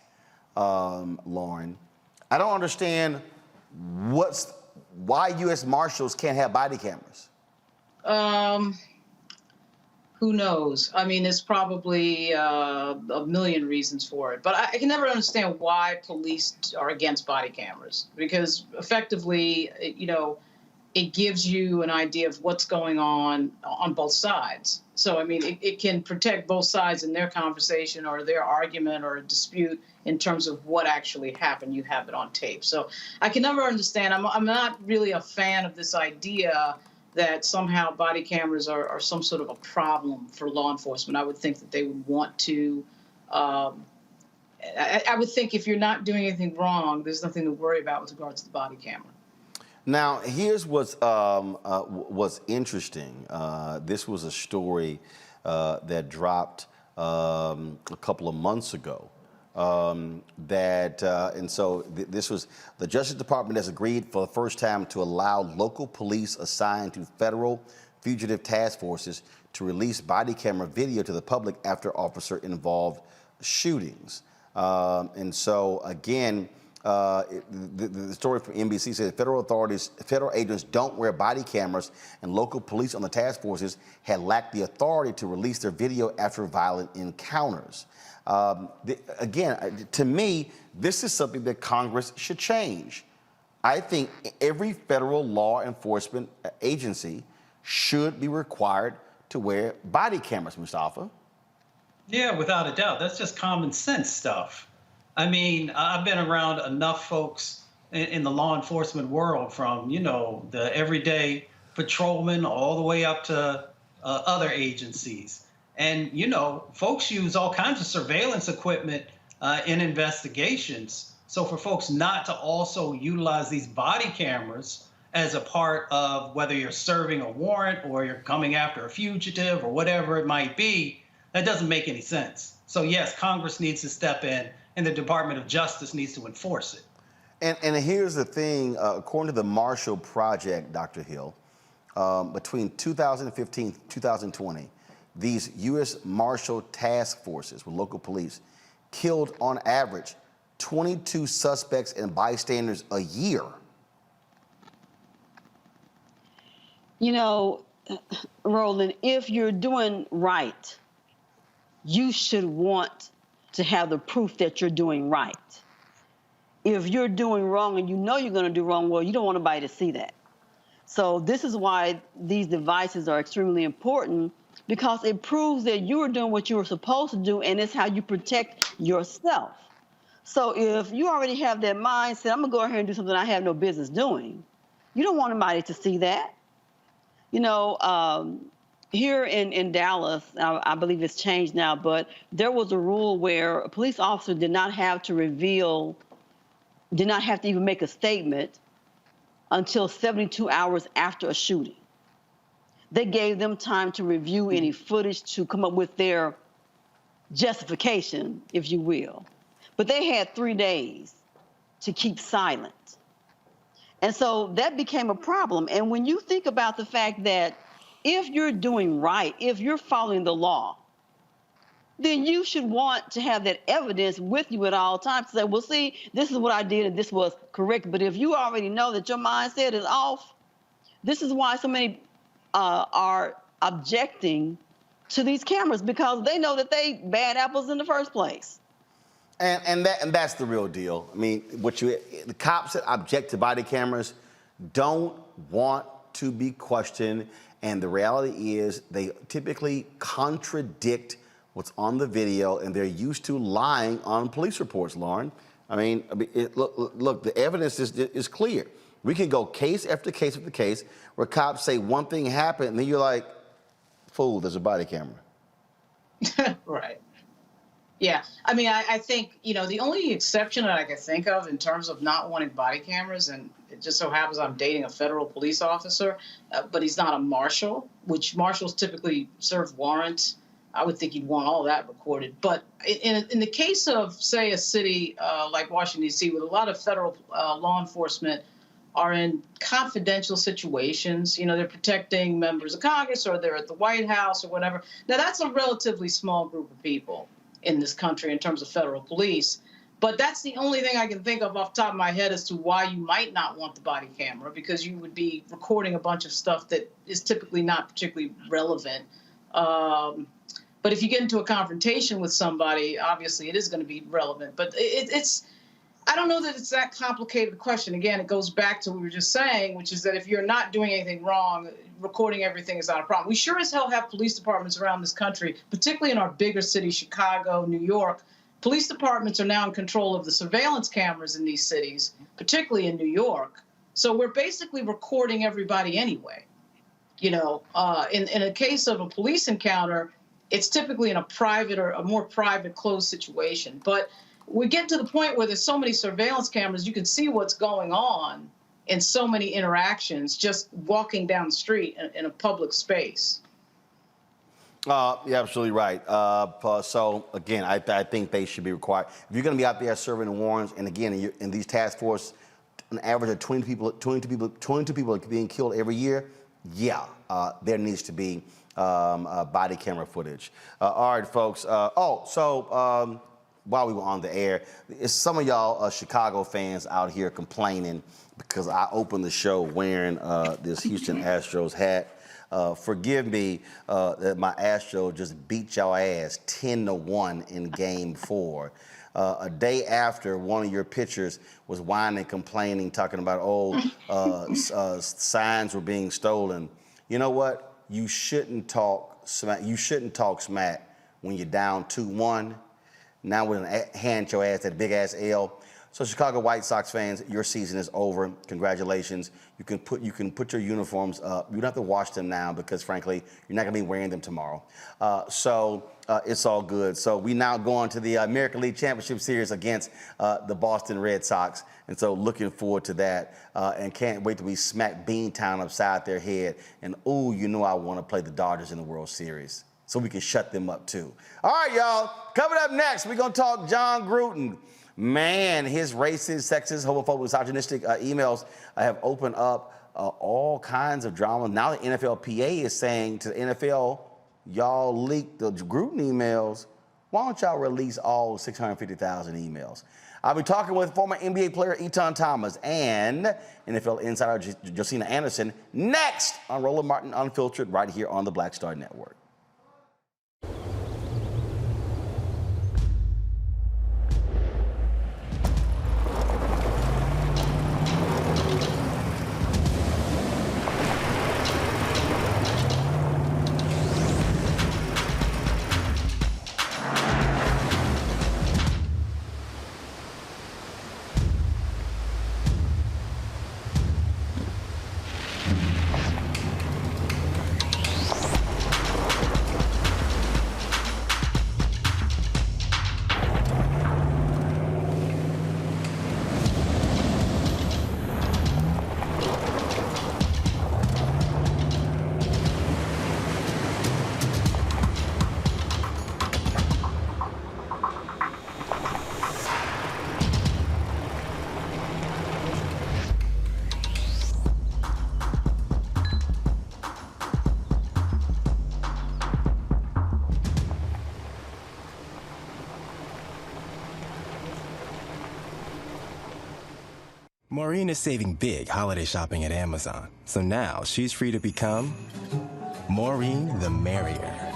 Speaker 1: Lauren. I don't understand what's why U.S. Marshals can't have body cameras?
Speaker 4: Who knows? I mean, there's probably a million reasons for it. But I can never understand why police are against body cameras, because effectively, it gives you an idea of what's going on both sides. So, I mean, it can protect both sides in their conversation or their argument or a dispute in terms of what actually happened. You have it on tape. So I can never understand. I'm not really a fan of this idea that somehow body cameras are some sort of a problem for law enforcement. I would think that they would want to, I would think if you're not doing anything wrong, there's nothing to worry about with regards to the body camera.
Speaker 1: Now, here's what's interesting. This was a story that dropped a couple of months ago. This was the Justice Department has agreed for the first time to allow local police assigned to federal fugitive task forces to release body camera video to the public after officer-involved shootings. The story from NBC says federal agents don't wear body cameras, and local police on the task forces had lacked the authority to release their video after violent encounters. To me, this is something that Congress should change. I think every federal law enforcement agency should be required to wear body cameras, Mustafa.
Speaker 3: Yeah, without a doubt. That's just common sense stuff. I mean, I've been around enough folks in the law enforcement world, from, the everyday patrolman all the way up to other agencies. And, folks use all kinds of surveillance equipment in investigations. So for folks not to also utilize these body cameras as a part of whether you're serving a warrant or you're coming after a fugitive or whatever it might be, that doesn't make any sense. So yes, Congress needs to step in and the Department of Justice needs to enforce it.
Speaker 1: And here's the thing, according to the Marshall Project, Dr. Hill, between 2015 and 2020, these U.S. Marshal task forces with local police killed, on average, 22 suspects and bystanders a year.
Speaker 5: Roland, if you're doing right, you should want to have the proof that you're doing right. If you're doing wrong and you know you're going to do wrong, well, you don't want anybody to see that. So this is why these devices are extremely important, because it proves that you are doing what you were supposed to do, and it's how you protect yourself. So if you already have that mindset, I'm going to go ahead and do something I have no business doing, you don't want anybody to see that. Here in Dallas, I believe it's changed now, but there was a rule where a police officer did not have to even make a statement until 72 hours after a shooting. They gave them time to review any footage, to come up with their justification, if you will. But they had 3 days to keep silent. And so that became a problem. And when you think about the fact that if you're doing right, if you're following the law, then you should want to have that evidence with you at all times to say, well, see, this is what I did and this was correct. But if you already know that your mindset is off, this is why so many are objecting to these cameras, because they know that they bad apples in the first place.
Speaker 1: And that's the real deal. I mean, the cops that object to body cameras don't want to be questioned, and the reality is they typically contradict what's on the video, and they're used to lying on police reports, Lauren. Look, the evidence is clear. We can go case after case after case where cops say one thing happened, and then you're like, fool, there's a body camera.
Speaker 4: Right. Yeah. I mean, I think, the only exception that I can think of in terms of not wanting body cameras, and it just so happens I'm dating a federal police officer, but he's not a marshal, which marshals typically serve warrants. I would think you'd want all that recorded. But in the case of, say, a city like Washington, D.C., with a lot of federal law enforcement are in confidential situations, they're protecting members of Congress or they're at the White House or whatever. Now, that's a relatively small group of people in this country in terms of federal police. But that's the only thing I can think of off the top of my head as to why you might not want the body camera, because you would be recording a bunch of stuff that is typically not particularly relevant. But if you get into a confrontation with somebody, obviously it is going to be relevant. But I don't know that it's that complicated a question. Again, it goes back to what we were just saying, which is that if you're not doing anything wrong, recording everything is not a problem. We sure as hell have police departments around this country, particularly in our bigger cities, Chicago, New York. Police departments are now in control of the surveillance cameras in these cities, particularly in New York. So we're basically recording everybody anyway. You know, in a case of a police encounter, it's typically in a private or a more private, closed situation. But we get to the point where there's so many surveillance cameras, you can see what's going on in so many interactions just walking down the street in a public space.
Speaker 1: You're absolutely right. So, again, I think they should be required. If you're going to be out there serving warrants, and again, in these task force, an average of 22 people are being killed every year, yeah, there needs to be body camera footage. All right, folks. While we were on the air, it's some of y'all Chicago fans out here complaining because I opened the show wearing this Houston Astros hat. Forgive me that my Astros just beat y'all ass 10-1 in Game 4. A day after one of your pitchers was whining, complaining, talking about signs were being stolen. You know what? You shouldn't talk smack. You shouldn't talk smack when you're down 2-1. Now we're gonna hand your ass that big ass L. So Chicago White Sox fans, your season is over. Congratulations. You can put your uniforms up. You don't have to wash them now because frankly, you're not gonna be wearing them tomorrow. It's all good. So we now go on to the American League Championship Series against the Boston Red Sox. And so looking forward to that and can't wait till we smack Beantown upside their head. And ooh, you know I wanna play the Dodgers in the World Series, so we can shut them up too. All right, y'all, coming up next, we're gonna talk Jon Gruden. Man, his racist, sexist, homophobic, misogynistic emails have opened up all kinds of drama. Now the NFLPA is saying to the NFL, y'all leaked the Gruden emails. Why don't y'all release all 650,000 emails? I'll be talking with former NBA player Eton Thomas and NFL insider Josina Anderson next on Roland Martin Unfiltered right here on the Black Star Network.
Speaker 6: Maureen is saving big holiday shopping at Amazon, so now she's free to become Maureen the Merrier.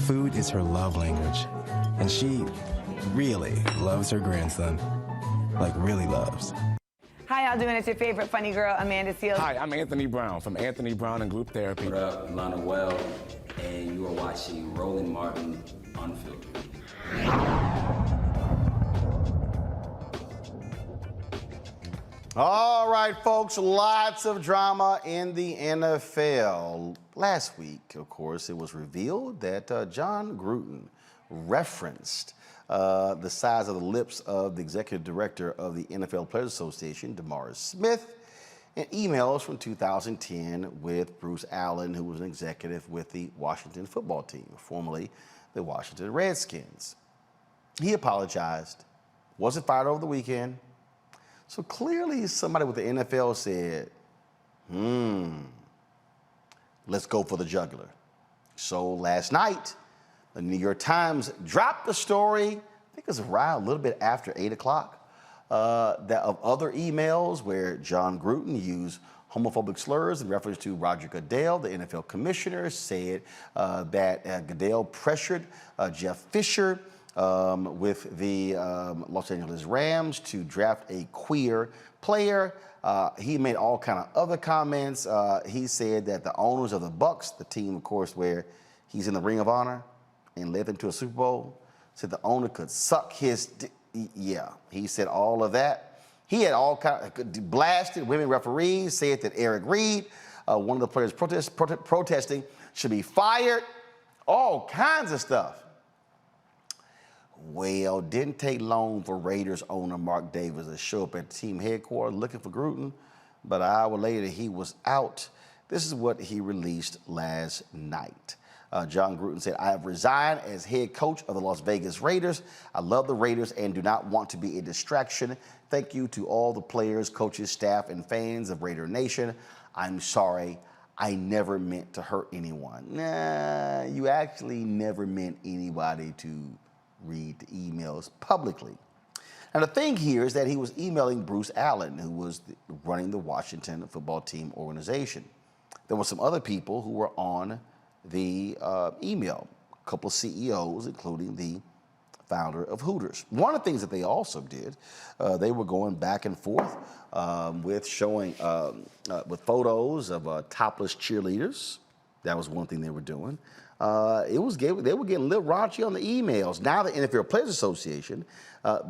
Speaker 6: Food is her love language, and she really loves her grandson. Like, really loves.
Speaker 12: Hi, y'all doing? It's your favorite funny girl, Amanda Seals.
Speaker 17: Hi, I'm Anthony Brown from Anthony Brown and Group Therapy.
Speaker 18: What up, I'm Lana Well, and you are watching Roland Martin Unfiltered.
Speaker 1: All right, folks, lots of drama in the NFL. Last week, of course, it was revealed that Jon Gruden referenced the size of the lips of the executive director of the NFL Players Association, DeMaurice Smith, in emails from 2010 with Bruce Allen, who was an executive with the Washington football team, formerly the Washington Redskins. He apologized, wasn't fired over the weekend. So clearly somebody with the NFL said, let's go for the jugular. So last night, the New York Times dropped the story think it was around a little bit after 8 o'clock, that of other emails where Jon Gruden used homophobic slurs in reference to Roger Goodell, the NFL commissioner, said that Goodell pressured Jeff Fisher with the Los Angeles Rams to draft a queer player. He made all kind of other comments. He said that the owners of the Bucks, the team, of course, where he's in the Ring of Honor and led them to a Super Bowl, said the owner could suck his yeah, he said all of that. He had all kind of blasted women referees, said that Eric Reed, one of the players protesting, should be fired, all kinds of stuff. Well, didn't take long for Raiders owner Mark Davis to show up at team headquarters looking for Gruden, but an hour later he was out. This is what he released last night. Jon Gruden said, I have resigned as head coach of the Las Vegas Raiders. I love the Raiders and do not want to be a distraction. Thank you to all the players, coaches, staff, and fans of Raider Nation. I'm sorry. I never meant to hurt anyone. Nah, you actually never meant anybody to read the emails publicly. And the thing here is that he was emailing Bruce Allen, who was running the Washington football team organization. There were some other people who were on the email, a couple of CEOs, including the founder of Hooters. One of the things that they also did, they were going back and forth with showing, with photos of topless cheerleaders. That was one thing they were doing. They were getting a little raunchy on the emails. Now the NFL Players Association,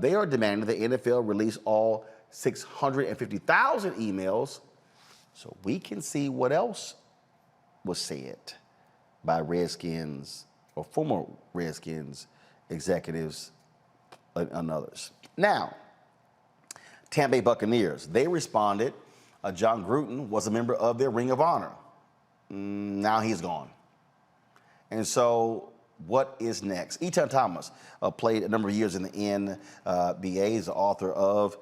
Speaker 1: they are demanding the NFL release all 650,000 emails so we can see what else was said by Redskins or former Redskins executives and others. Now, Tampa Bay Buccaneers, they responded. Jon Gruden was a member of their Ring of Honor. Now he's gone. And so what is next? Etan Thomas played a number of years in the NBA. He's the author of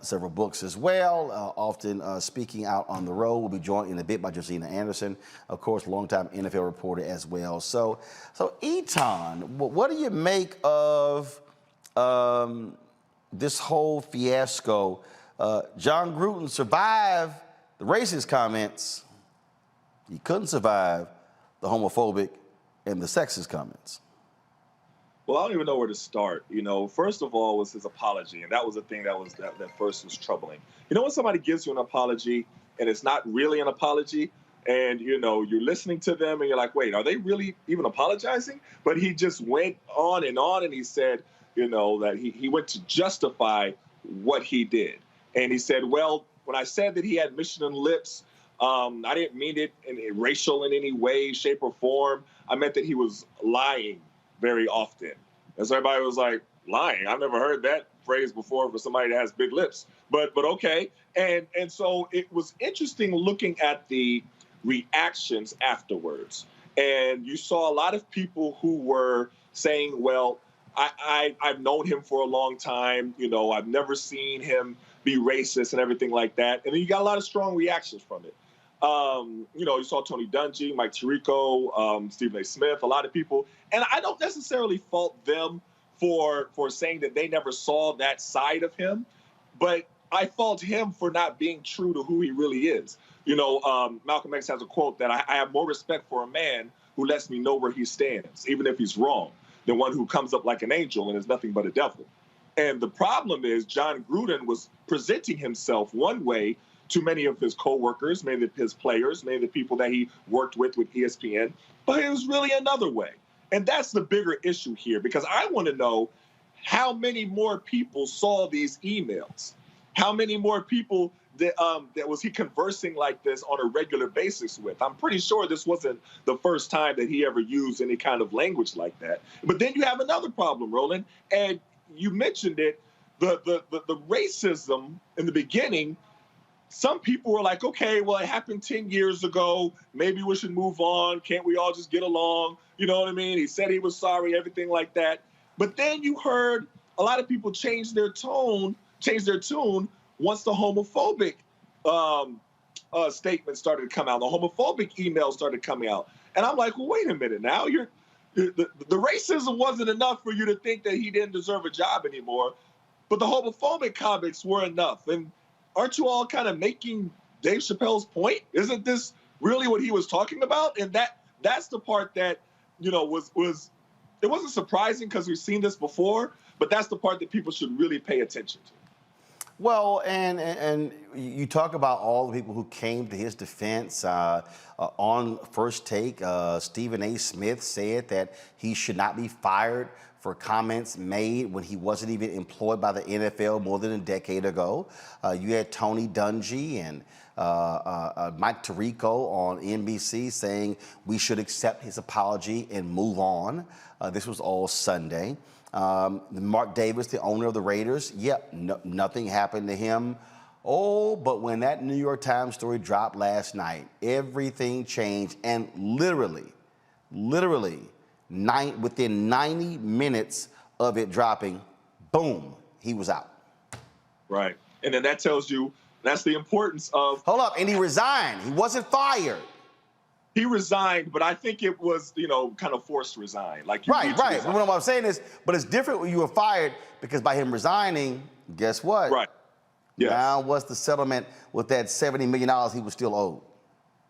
Speaker 1: several books as well, often speaking out on the road. Will be joined in a bit by Josina Anderson, of course, longtime NFL reporter as well. So Etan, what do you make of this whole fiasco? Jon Gruden survived the racist comments. He couldn't survive the homophobic and the sexist comments.
Speaker 19: Well, I don't even know where to start. You know, first of all was his apology, and that was the thing that first was troubling. You know, when somebody gives you an apology and it's not really an apology, and you know you're listening to them and you're like, wait, are they really even apologizing? But he just went on, and he said, you know, that he went to justify what he did, and he said, well, when I said that he had Michelin lips, I didn't mean it racial in any way, shape, or form. I meant that he was lying very often. And so everybody was like, lying? I've never heard that phrase before for somebody that has big lips. But okay. And so it was interesting looking at the reactions afterwards. And you saw a lot of people who were saying, well, I've known him for a long time. You know, I've never seen him be racist and everything like that. And then you got a lot of strong reactions from it. You know, you saw Tony Dungy, Mike Tirico, Stephen A. Smith, a lot of people. And I don't necessarily fault them for saying that they never saw that side of him, but I fault him for not being true to who he really is. You know, Malcolm X has a quote that I have more respect for a man who lets me know where he stands, even if he's wrong, than one who comes up like an angel and is nothing but a devil. And the problem is Jon Gruden was presenting himself one way to many of his coworkers, many of his players, many of the people that he worked with ESPN, but it was really another way. And that's the bigger issue here, because I want to know how many more people saw these emails, how many more people that was he conversing like this on a regular basis with. I'm pretty sure this wasn't the first time that he ever used any kind of language like that. But then you have another problem, Roland, and you mentioned it, the racism in the beginning. Some people were like, okay, well, it happened 10 years ago. Maybe we should move on. Can't we all just get along? You know what I mean? He said he was sorry, everything like that. But then you heard a lot of people change their tune once the homophobic statements started to come out. The homophobic emails started coming out. And I'm like, well, wait a minute now. You're the racism wasn't enough for you to think that he didn't deserve a job anymore, but the homophobic comments were enough. And aren't you all kind of making Dave Chappelle's point? Isn't this really what he was talking about? And that's the part that, was it wasn't surprising because we've seen this before, but that's the part that people should really pay attention to.
Speaker 1: Well, and you talk about all the people who came to his defense. On First Take, Stephen A. Smith said that he should not be fired for comments made when he wasn't even employed by the NFL more than a decade ago. You had Tony Dungy and Mike Tirico on NBC saying we should accept his apology and move on. This was all Sunday. Mark Davis, the owner of the Raiders, nothing happened to him. Oh, but when that New York Times story dropped last night, everything changed, and literally, within 90 minutes of it dropping, boom, he was out.
Speaker 19: Right, and then that tells you that's the importance of.
Speaker 1: Hold up, and he resigned. He wasn't fired.
Speaker 19: He resigned, but I think it was, kind of forced to resign. Like
Speaker 1: right. What I'm saying is, but it's different when you were fired because by him resigning, guess what?
Speaker 19: Right. Yes.
Speaker 1: Now, what's the settlement with that $70 million he was still owed?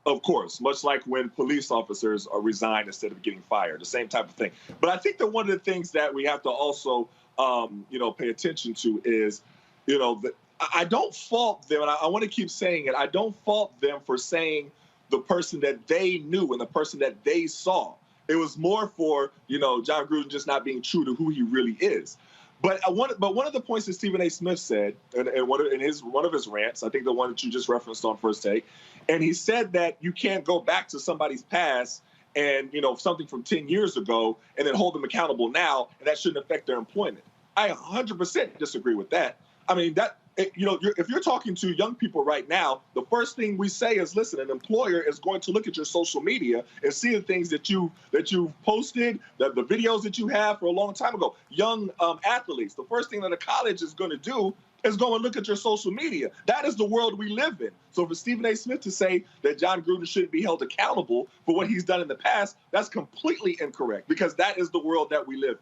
Speaker 19: Of course, much like when police officers are resigned instead of getting fired, the same type of thing. But I think that one of the things that we have to also, pay attention to is, I don't fault them, and I want to keep saying it. I don't fault them for saying the person that they knew and the person that they saw. It was more for, Jon Gruden just not being true to who he really is. But one of the points that Stephen A. Smith said in one of his rants, I think the one that you just referenced on First Take, and he said that you can't go back to somebody's past and, something from 10 years ago and then hold them accountable now, and that shouldn't affect their employment. I 100% disagree with that. I mean, if you're talking to young people right now, the first thing we say is, listen, an employer is going to look at your social media and see the things that you've posted, the videos that you have for a long time ago. Young athletes, the first thing that a college is going to do is go and look at your social media. That is the world we live in. So for Stephen A. Smith to say that Jon Gruden shouldn't be held accountable for what he's done in the past, that's completely incorrect because that is the world that we live in.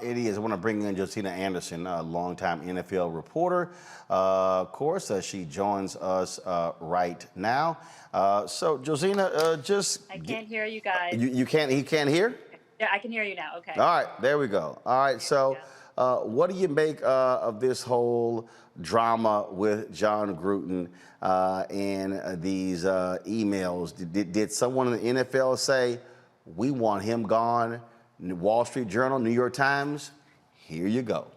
Speaker 1: It is. I want to bring in Josina Anderson, a longtime NFL reporter. Of course, she joins us right now. So, Josina,
Speaker 20: I can't hear you guys.
Speaker 1: He can't hear?
Speaker 20: Yeah, I can hear you now. Okay.
Speaker 1: All right, there we go. All right, so what do you make of this whole drama with Jon Gruden and these emails? Did someone in the NFL say, we want him gone? Wall Street Journal, New York Times, here you go.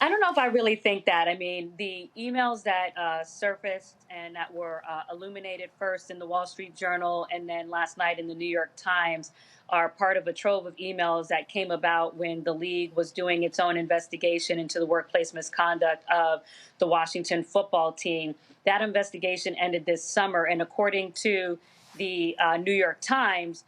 Speaker 20: I don't know if I really think that. I mean, the emails that surfaced and that were illuminated first in the Wall Street Journal and then last night in the New York Times are part of a trove of emails that came about when the league was doing its own investigation into the workplace misconduct of the Washington football team. That investigation ended this summer, and according to the New York Times,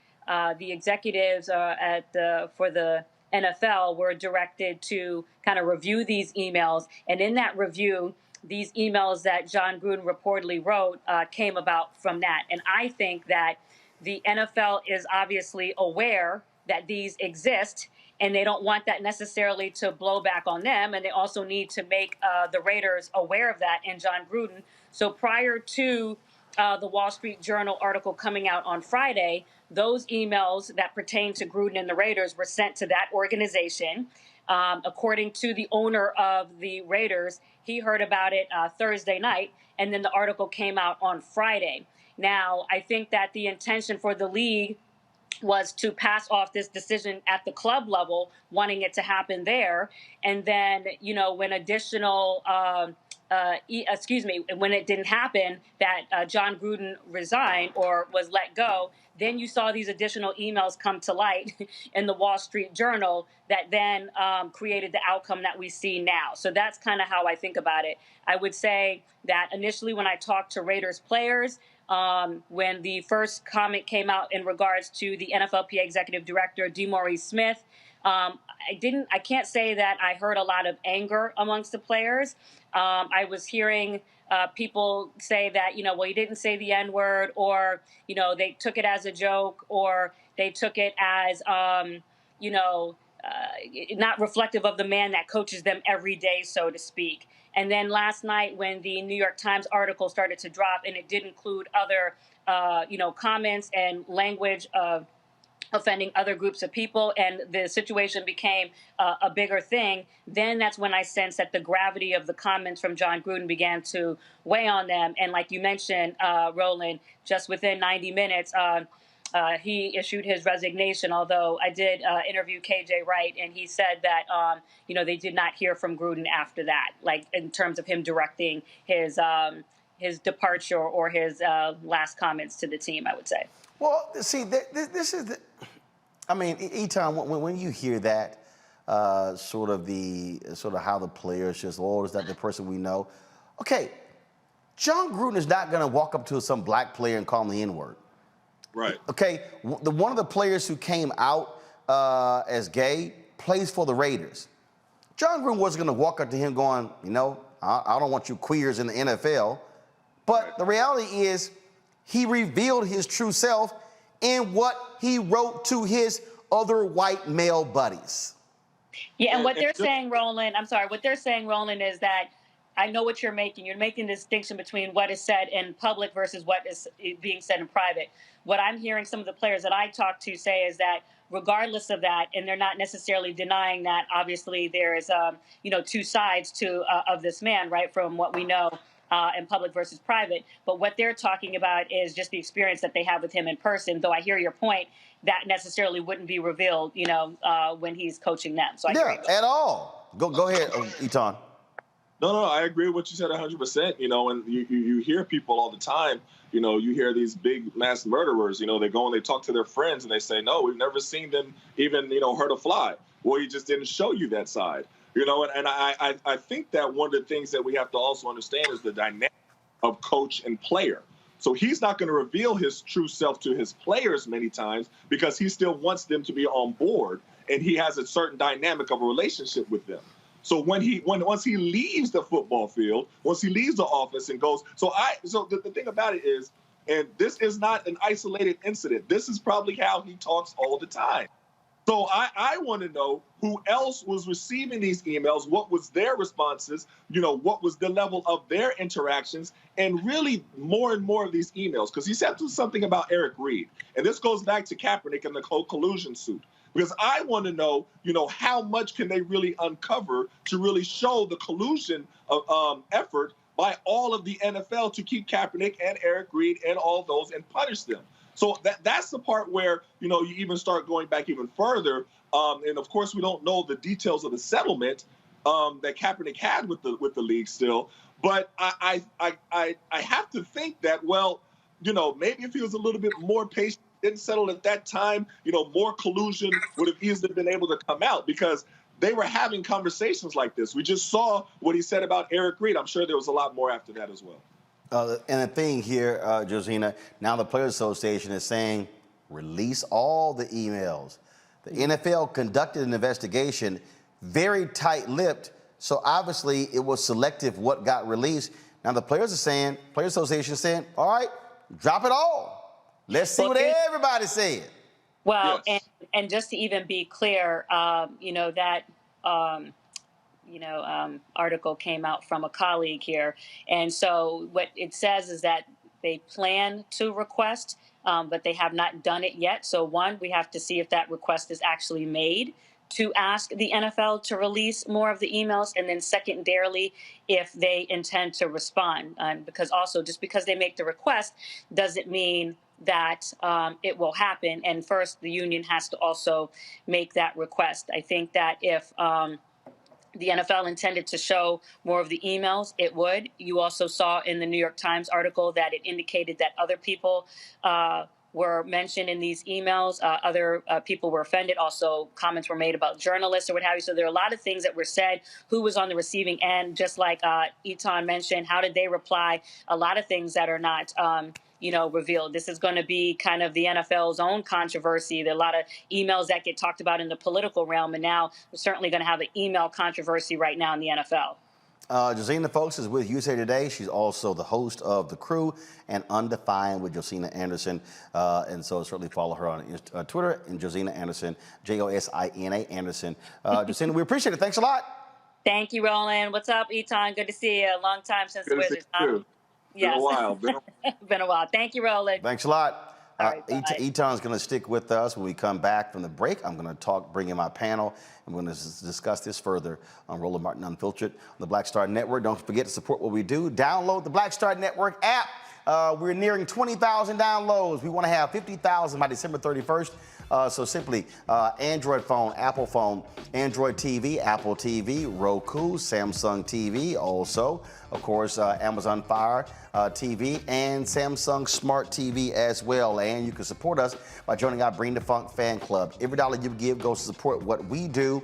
Speaker 20: the executives for the NFL were directed to kind of review these emails. And in that review, these emails that Jon Gruden reportedly wrote came about from that. And I think that the NFL is obviously aware that these exist, and they don't want that necessarily to blow back on them. And they also need to make the Raiders aware of that and Jon Gruden. So prior to the Wall Street Journal article coming out on Friday, those emails that pertain to Gruden and the Raiders were sent to that organization. According to the owner of the Raiders, he heard about it Thursday night, and then the article came out on Friday. Now, I think that the intention for the league was to pass off this decision at the club level, wanting it to happen there. And then, when additional when it didn't happen, that Jon Gruden resigned or was let go, then you saw these additional emails come to light in the Wall Street Journal that then created the outcome that we see now. So that's kind of how I think about it. I would say that initially when I talked to Raiders players, when the first comment came out in regards to the NFLPA executive director, DeMaurice Smith, I can't say that I heard a lot of anger amongst the players. I was hearing people say that, well, he didn't say the N-word, or, they took it as a joke, or, They took it as, you know, not reflective of the man that coaches them every day, so to speak. And then last night, when the New York Times article started to drop, and it did include other, you know, comments and language of offending other groups of people, and the situation became a bigger thing, then that's when I sensed that the gravity of the comments from Jon Gruden began to weigh on them. And like you mentioned, Roland, just within 90 minutes, he issued his resignation, although I did interview KJ Wright, and he said that, you know, they did not hear from Gruden after that, like in terms of him directing his departure or his last comments to the team, I would say.
Speaker 1: Well, see, this is I mean, Eton, when you hear that, sort of how the players just, oh, is that the person we know? Okay, Jon Gruden is not going to walk up to some black player and call him the N-word.
Speaker 19: Right.
Speaker 1: Okay, one of the players who came out as gay plays for the Raiders. Jon Gruden wasn't going to walk up to him going, you know, I don't want you queers in the NFL. But the reality is, he revealed his true self in what he wrote to his other white male buddies.
Speaker 20: Yeah, and what they're saying, Roland, I'm sorry, what they're saying, Roland, is that I know what you're making. You're making the distinction between what is said in public versus what is being said in private. What I'm hearing some of the players that I talk to say is that regardless of that, and they're not necessarily denying that, obviously there is, you know, two sides to of this man, right, from what we know in public versus private. But what they're talking about is just the experience that they have with him in person, though I hear your point, that necessarily wouldn't be revealed, you know, when he's coaching them. So I agree.
Speaker 1: At all. Go ahead, Eton.
Speaker 19: No, I agree with what you said 100%. You know, and you hear people all the time, you know, you hear these big mass murderers, you know, they go and they talk to their friends and they say, no, we've never seen them even, you know, hurt a fly. Well, he just didn't show you that side. You know, and I think that one of the things that we have to also understand is the dynamic of coach and player. So he's not going to reveal his true self to his players many times because he still wants them to be on board, and he has a certain dynamic of a relationship with them. So once he leaves the football field, once he leaves the office and goes, so the thing about it is, and this is not an isolated incident. This is probably how he talks all the time. So I want to know who else was receiving these emails, what was their responses, you know, what was the level of their interactions, and really more and more of these emails. Because he said something about Eric Reed, and this goes back to Kaepernick and the whole collusion suit. Because I want to know, you know, how much can they really uncover to really show the collusion of, effort by all of the NFL to keep Kaepernick and Eric Reed and all those and punish them. So that's the part where, you know, you even start going back even further. And of course, we don't know the details of the settlement that Kaepernick had with the league still. But I have to think that, well, you know, maybe if he was a little bit more patient, didn't settle at that time, you know, more collusion would have easily been able to come out because they were having conversations like this. We just saw what he said about Eric Reed. I'm sure there was a lot more after that as well.
Speaker 1: And the thing here, Josina, now the Players Association is saying, release all the emails. The NFL conducted an investigation, very tight-lipped, so obviously it was selective what got released. Now the Players Association is saying, all right, drop it all. Let's see what everybody said.
Speaker 20: Well, yes. and just to even be clear, you know, that article came out from a colleague here. And so what it says is that they plan to request, but they have not done it yet. So one, we have to see if that request is actually made to ask the NFL to release more of the emails. And then secondarily, if they intend to respond. Because also just because they make the request doesn't mean that it will happen. And first, the union has to also make that request. I think that if the NFL intended to show more of the emails, it would. You also saw in the New York Times article that it indicated that other people were mentioned in these emails. Other people were offended. Also, comments were made about journalists or what have you. So there are a lot of things that were said. Who was on the receiving end? Just like Eton mentioned, how did they reply? A lot of things that are not revealed. This is going to be kind of the NFL's own controversy. There are a lot of emails that get talked about in the political realm, and now we're certainly going to have an email controversy right now in the NFL.
Speaker 1: Josina, folks, is with USA Today. She's also the host of The Crew and Undefined with Josina Anderson. And so certainly follow her on Twitter and Josina Anderson, Josina Anderson. Josina, we appreciate it. Thanks a lot.
Speaker 20: Thank you, Roland. What's up, Eton? Good to see you. A long time since
Speaker 19: Good to see
Speaker 20: Wizards.
Speaker 19: you too.
Speaker 20: Yes.
Speaker 19: Been a while.
Speaker 20: Been a while. Thank you, Roland.
Speaker 1: Thanks a lot.
Speaker 20: All right, bye.
Speaker 1: Eton's going to stick with us when we come back from the break. I'm going to bring in my panel, and we're going to discuss this further on Roland Martin Unfiltered on the Black Star Network. Don't forget to support what we do. Download the Black Star Network app. We're nearing 20,000 downloads. We want to have 50,000 by December 31st. So simply Android phone, Apple phone, Android TV, Apple TV, Roku, Samsung TV, also, of course, Amazon Fire TV and Samsung Smart TV as well. And you can support us by joining our Bring the Funk fan club. Every dollar you give goes to support what we do.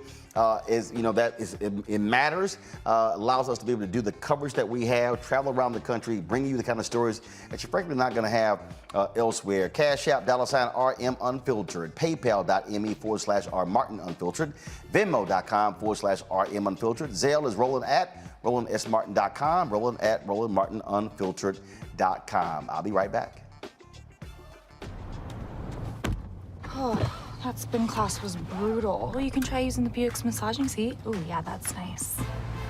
Speaker 1: It matters, allows us to be able to do the coverage that we have, travel around the country, bring you the kind of stories that you're frankly not going to have elsewhere. Cash App, $RM Unfiltered, PayPal.me/R Martin Unfiltered, Venmo.com/RM Unfiltered. Zelle is Roland at RolandSMartin.com, Roland at RolandMartinUnfiltered.com. I'll be right back.
Speaker 10: Oh, that spin class was brutal. Well, you can try using the Buick's massaging seat. Ooh, yeah, that's nice.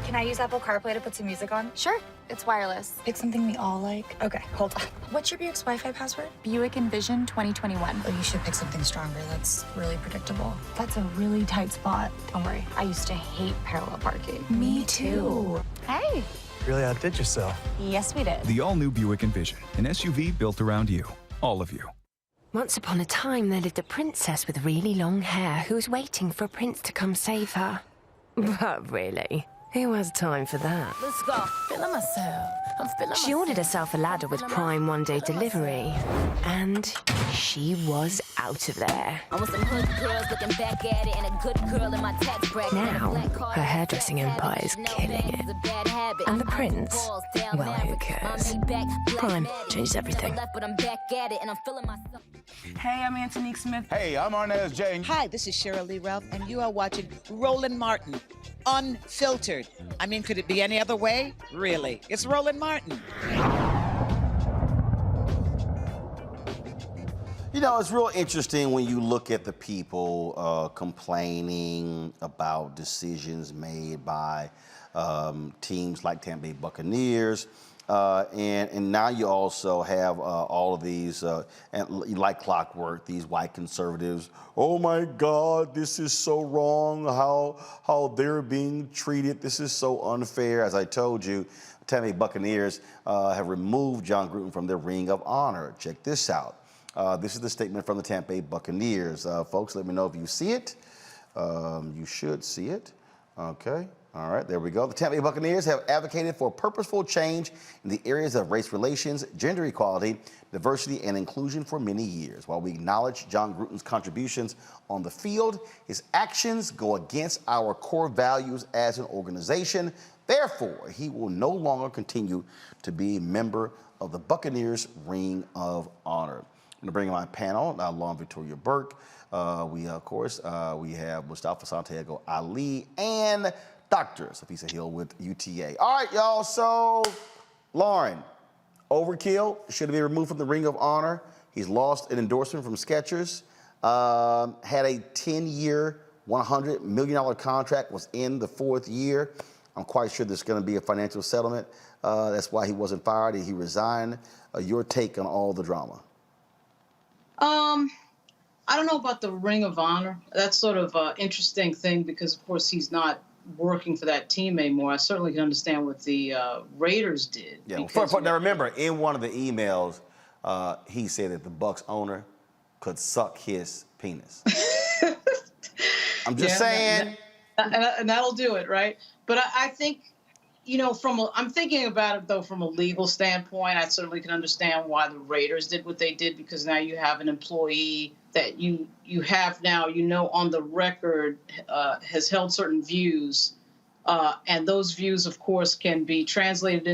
Speaker 11: Can I use Apple CarPlay to put some music on?
Speaker 10: Sure, it's wireless. It's something we all like.
Speaker 11: Okay, hold on. What's your Buick's Wi-Fi password?
Speaker 10: Buick Envision 2021.
Speaker 11: Oh, you should pick something stronger. That's really predictable.
Speaker 10: That's a really tight spot. Don't worry, I used to hate parallel parking.
Speaker 11: Me too.
Speaker 10: Hey.
Speaker 21: Really outdid yourself.
Speaker 10: Yes, we did.
Speaker 13: The all-new Buick Envision, an SUV built around you, all of you.
Speaker 14: Once upon a time, there lived a princess with really long hair who was waiting for a prince to come save her. But really, who has time for that?
Speaker 11: Let's go. Feeling myself. I'm feeling
Speaker 14: She ordered herself a ladder with Prime one-day delivery, and she was out of there.
Speaker 2: I want some hood girls looking back at it and a good girl in my tax bracket.
Speaker 14: Now, her hairdressing empire is killing it. And the prince? Well, who cares? Prime changes everything.
Speaker 12: Hey, I'm Antonique Smith.
Speaker 17: Hey, I'm Arnez J.
Speaker 22: Hi, this is Cheryl Lee Ralph, and you are watching Roland Martin, Unfiltered. I mean, could it be any other way? Really? It's Roland Martin.
Speaker 1: You know, it's real interesting when you look at the people complaining about decisions made by teams like Tampa Bay Buccaneers. And now you also have all of these, and like clockwork, these white conservatives. Oh my God, this is so wrong, how they're being treated. This is so unfair. As I told you, Tampa Bay Buccaneers have removed Jon Gruden from their Ring of Honor. Check this out. This is the statement from the Tampa Bay Buccaneers. Folks, let me know if you see it. You should see it. Okay. All right, there we go. The Tampa Bay Buccaneers have advocated for purposeful change in the areas of race relations, gender equality, diversity, and inclusion for many years. While we acknowledge Jon Gruden's contributions on the field, his actions go against our core values as an organization. Therefore, he will no longer continue to be a member of the Buccaneers Ring of Honor. I'm going to bring in my panel, Lauren Victoria Burke. We have Mustafa Santiago Ali and Dr. Safisa Hill with UTA. All right, y'all, so Lauren, overkill, should be removed from the Ring of Honor. He's lost an endorsement from Skechers, had a 10-year, $100 million contract, was in the fourth year. I'm quite sure there's gonna be a financial settlement. That's why he wasn't fired, he resigned. Your take on all the drama?
Speaker 4: I don't know about the Ring of Honor. That's sort of an interesting thing because, of course, he's not working for that team anymore. I certainly can understand what the Raiders did.
Speaker 1: Yeah, well, now remember, in one of the emails, he said that the Bucs owner could suck his penis. I'm just saying.
Speaker 4: And that'll do it, right? But I think, you know, I'm thinking about it, though, from a legal standpoint. I certainly can understand why the Raiders did what they did, because now you have an employee that you have now, you know, on the record has held certain views. And those views, of course, can be translated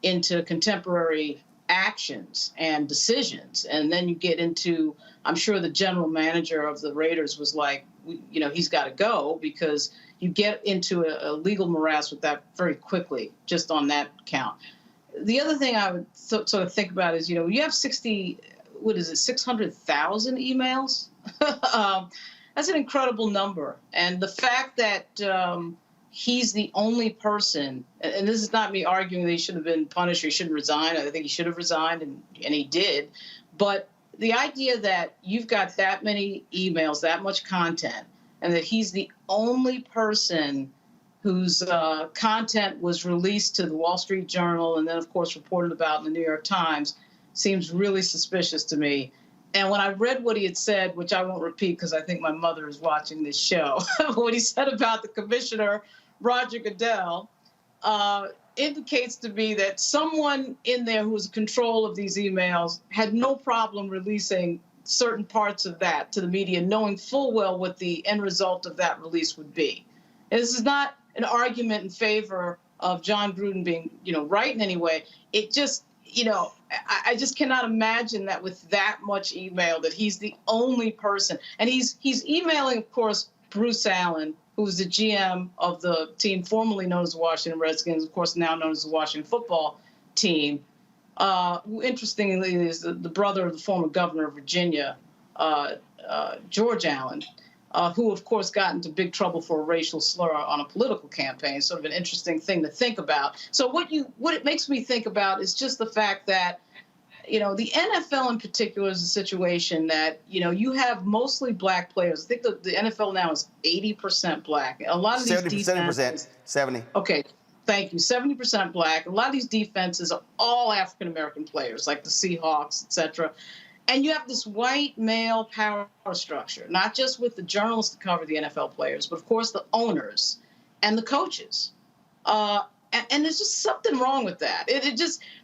Speaker 4: into contemporary actions and decisions. And then you get into, I'm sure the general manager of the Raiders was like, you know, he's got to go because you get into a legal morass with that very king just on that count. The other thing I would sort of think about is, you have 600,000 emails? That's an incredible number. And the fact that he's the only person, and this is not me arguing that he should have been punished or he shouldn't resign. I think he should have resigned, and he did. But the idea that you've got that many emails, that much content, and that he's the only person whose content was released to the Wall Street Journal and then, of course, reported about in the New York Times seems really suspicious to me. And when I read what he had said, which I won't repeat because I think my mother is watching this show, what he said about the commissioner, Roger Goodell, indicates to me that someone in there who was in control of these emails had no problem releasing certain parts of that to the media, knowing full well what the end result of that release would be. And this is not an argument in favor of Jon Gruden being, right in any way. It just, I just cannot imagine that with that much email that he's the only person. And he's emailing, of course, Bruce Allen, who's the GM of the team formerly known as the Washington Redskins, of course, now known as the Washington football team, who interestingly is the brother of the former governor of Virginia, George Allen, who, of course, got into big trouble for a racial slur on a political campaign. Sort of an interesting thing to think about. So what it makes me think about is just the fact that, the NFL in particular is a situation that, you have mostly black players. I think the NFL now is 80% black. A lot of these
Speaker 1: 70%. 70.
Speaker 4: Okay, thank you. 70% black. A lot of these defenses are all African-American players, like the Seahawks, et cetera. And you have this white male power structure, not just with the journalists that cover the NFL players, but, of course, the owners and the coaches. And there's just something wrong with that.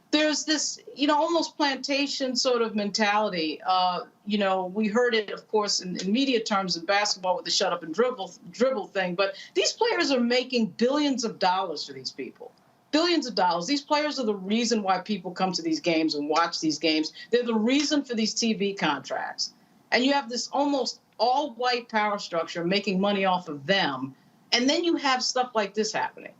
Speaker 4: There's this, almost plantation sort of mentality. We heard it, of course, in media terms in basketball with the shut up and dribble thing. But these players are making billions of dollars for these people. Billions of dollars. These players are the reason why people come to these games and watch these games. They're the reason for these TV contracts. And you have this almost all-white power structure making money off of them. And then you have stuff like this happening.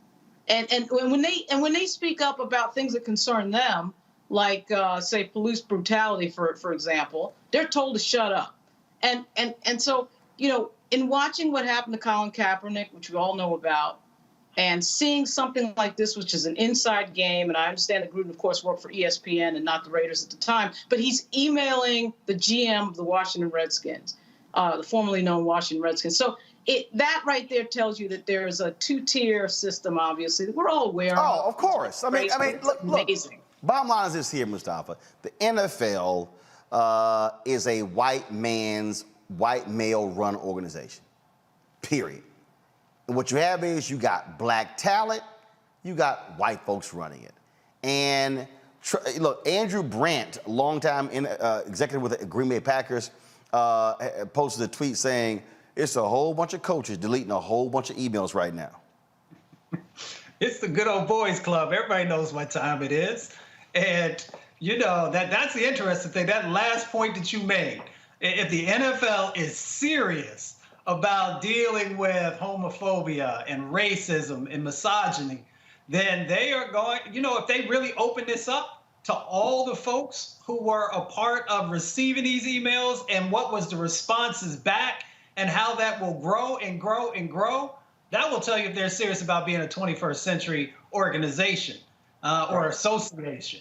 Speaker 4: And when they speak up about things that concern them, like say police brutality, for example, they're told to shut up. And so in watching what happened to Colin Kaepernick, which we all know about, and seeing something like this, which is an inside game, and I understand that Gruden, of course, worked for ESPN and not the Raiders at the time, but he's emailing the GM of the Washington Redskins, the formerly known Washington Redskins. So that right there tells you that there is a two-tier system, obviously, that we're all aware of.
Speaker 1: Oh, of course. I mean, look.
Speaker 4: Amazing.
Speaker 1: Bottom line is this here, Mustafa. The NFL is a white male-run organization, period. And what you have is you got black talent, you got white folks running it. And look, Andrew Brandt, longtime executive with the Green Bay Packers, posted a tweet saying, it's a whole bunch of coaches deleting a whole bunch of emails right now.
Speaker 3: It's the good old boys club. Everybody knows what time it is. And, that's the interesting thing, that last point that you made. If the NFL is serious about dealing with homophobia and racism and misogyny, then they are going, if they really open this up to all the folks who were a part of receiving these emails and what was the responses back and how that will grow and grow and grow, that will tell you if they're serious about being a 21st century organization or association.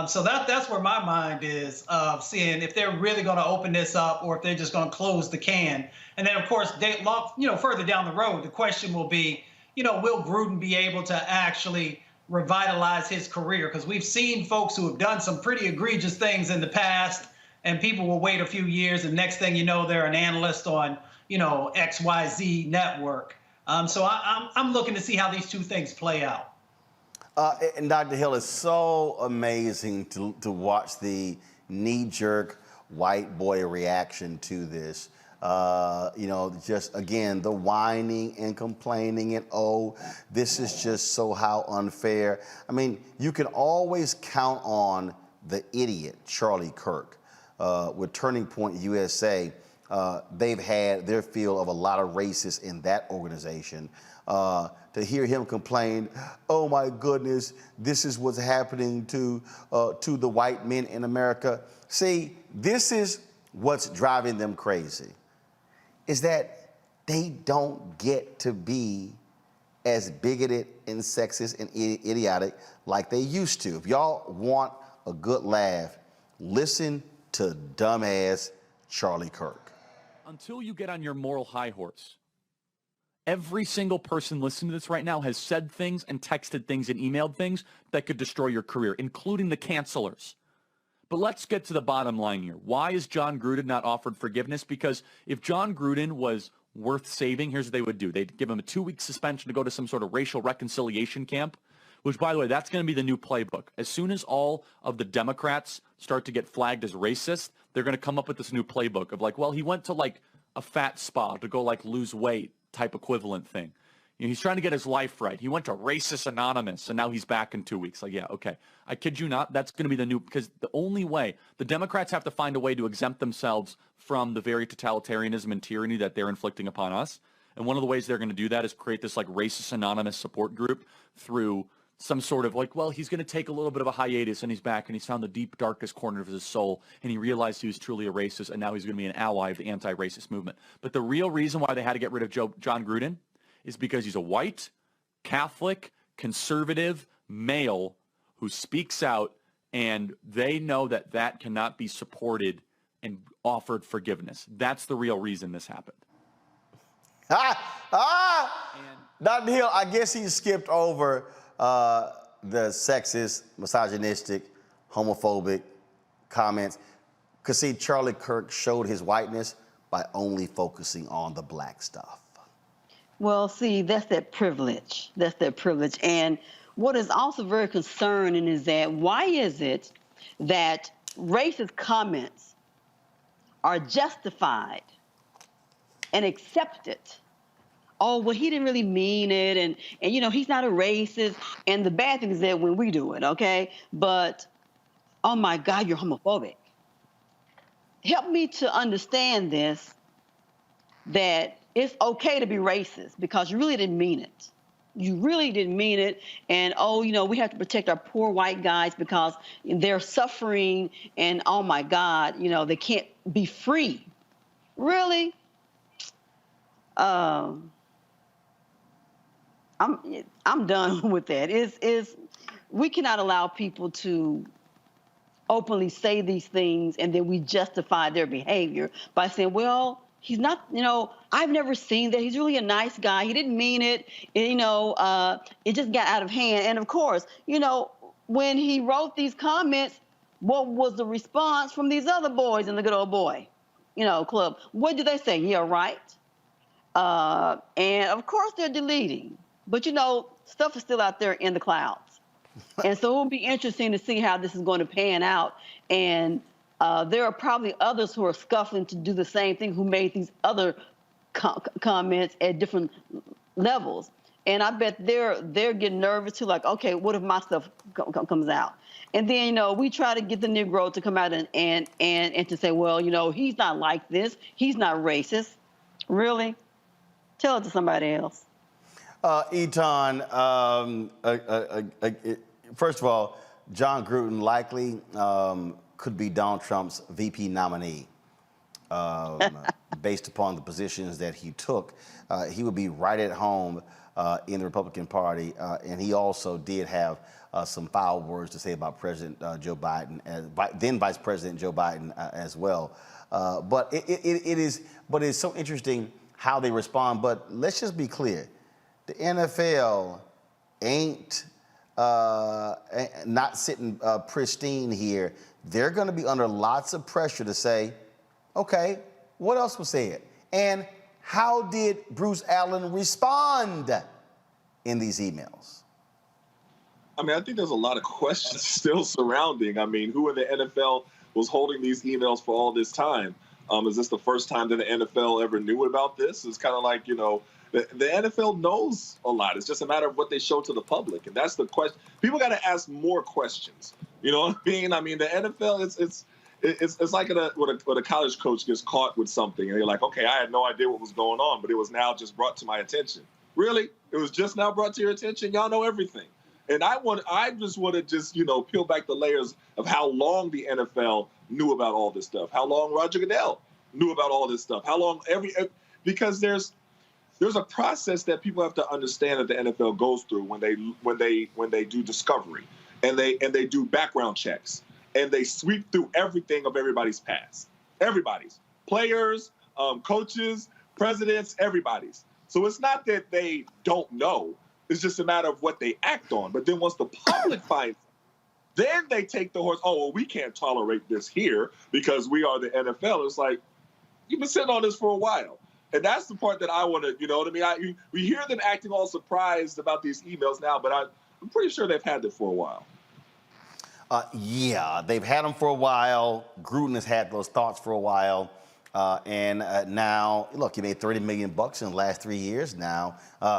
Speaker 3: So that's where my mind is of seeing if they're really going to open this up or if they're just going to close the can. And then, of course, further down the road, the question will be, will Gruden be able to actually revitalize his career? Because we've seen folks who have done some pretty egregious things in the past, and people will wait a few years, and next thing you know, they're an analyst on, XYZ network. So I'm looking to see how these two things play out.
Speaker 1: And Dr. Hill, it's so amazing to watch the knee-jerk white boy reaction to this. Just, again, the whining and complaining and, oh, this is just so how unfair. I mean, you can always count on the idiot, Charlie Kirk, with Turning Point USA, they've had their fill of a lot of racists in that organization. To hear him complain, oh my goodness, this is what's happening to the white men in America. See, this is what's driving them crazy, is that they don't get to be as bigoted and sexist and idiotic like they used to. If y'all want a good laugh, listen to dumbass Charlie Kirk.
Speaker 7: Until you get on your moral high horse, every single person listening to this right now has said things and texted things and emailed things that could destroy your career, including the cancelers. But let's get to the bottom line here. Why is Jon Gruden not offered forgiveness? Because if Jon Gruden was worth saving, here's what they would do. They'd give him a 2-week suspension to go to some sort of racial reconciliation camp, which, by the way, that's going to be the new playbook. As soon as all of the Democrats start to get flagged as racist, they're going to come up with this new playbook of like, well, he went to like a fat spa to go like lose weight type equivalent thing. You know, he's trying to get his life right. He went to Racist Anonymous, and now he's back in 2 weeks. Like, yeah, okay. I kid you not. That's going to be the new, because the only way, the Democrats have to find a way to exempt themselves from the very totalitarianism and tyranny that they're inflicting upon us. And one of the ways they're going to do that is create this like Racist Anonymous support group through some sort of like, well, he's going to take a little bit of a hiatus and he's back and he's found the deep, darkest corner of his soul and he realized he was truly a racist and now he's going to be an ally of the anti-racist movement. But the real reason why they had to get rid of Jon Gruden is because he's a white, Catholic, conservative male who speaks out, and they know that that cannot be supported and offered forgiveness. That's the real reason this happened.
Speaker 1: Dr. Hill, I guess he skipped over the sexist, misogynistic, homophobic comments. Because, see, Charlie Kirk showed his whiteness by only focusing on the black stuff.
Speaker 5: Well, see, that's that privilege. That's that privilege. And what is also very concerning is that why is it that racist comments are justified and accepted? Oh, well, he didn't really mean it, and you know, he's not a racist. And the bad thing is that when we do it, okay? But, oh my God, you're homophobic. Help me to understand this, that it's okay to be racist because you really didn't mean it. You really didn't mean it. And, oh, you know, we have to protect our poor white guys because they're suffering and, oh my God, you know, they can't be free. Really? I'm done with that. We cannot allow people to openly say these things and then we justify their behavior by saying, well, he's not, you know, I've never seen that. He's really a nice guy. He didn't mean it. You know, it just got out of hand. And of course, you know, when he wrote these comments, what was the response from these other boys in the good old boy, you know, club? What did they say? Yeah, right. And of course they're deleting. But, you know, stuff is still out there in the clouds. And so it'll be interesting to see how this is going to pan out. And there are probably others who are scuffling to do the same thing who made these other comments at different levels. And I bet they're getting nervous too, like, okay, what if my stuff comes out? And then, you know, we try to get the Negro to come out and to say, well, you know, he's not like this. He's not racist. Really? Tell it to somebody else.
Speaker 1: Eton, first of all, Jon Gruden likely could be Donald Trump's VP nominee. Based upon the positions that he took, he would be right at home in the Republican Party, and he also did have some foul words to say about President Joe Biden, then Vice President Joe Biden as well. But it's so interesting how they respond. But let's just be clear: the NFL ain't not sitting pristine here. They're going to be under lots of pressure to say, okay, what else was said? And how did Bruce Allen respond in these emails?
Speaker 19: I mean, I think there's a lot of questions still surrounding. I mean, who in the NFL was holding these emails for all this time? Is this the first time that the NFL ever knew about this? It's kind of like, you know, the NFL knows a lot. It's just a matter of what they show to the public. And that's the question. People got to ask more questions. You know what I mean? I mean, the NFL, it's like when a college coach gets caught with something and they're like, okay, I had no idea what was going on, but it was now just brought to my attention. Really? It was just now brought to your attention? Y'all know everything. And I just want to just, peel back the layers of how long the NFL knew about all this stuff, how long Roger Goodell knew about all this stuff, how long because there's a process that people have to understand that the NFL goes through when they do discovery and they do background checks and they sweep through everything of everybody's past, everybody's players, coaches, presidents, everybody's. So it's not that they don't know. It's just a matter of what they act on. But then once the public finds, then they take the horse. Oh, well, we can't tolerate this here because we are the NFL. It's like, you've been sitting on this for a while. And that's the part that I want to, you know what I mean? We hear them acting all surprised about these emails now, but I'm pretty sure they've had it for a while.
Speaker 1: Yeah, they've had them for a while. Gruden has had those thoughts for a while. And now, look, he made $30 million in the last 3 years. Now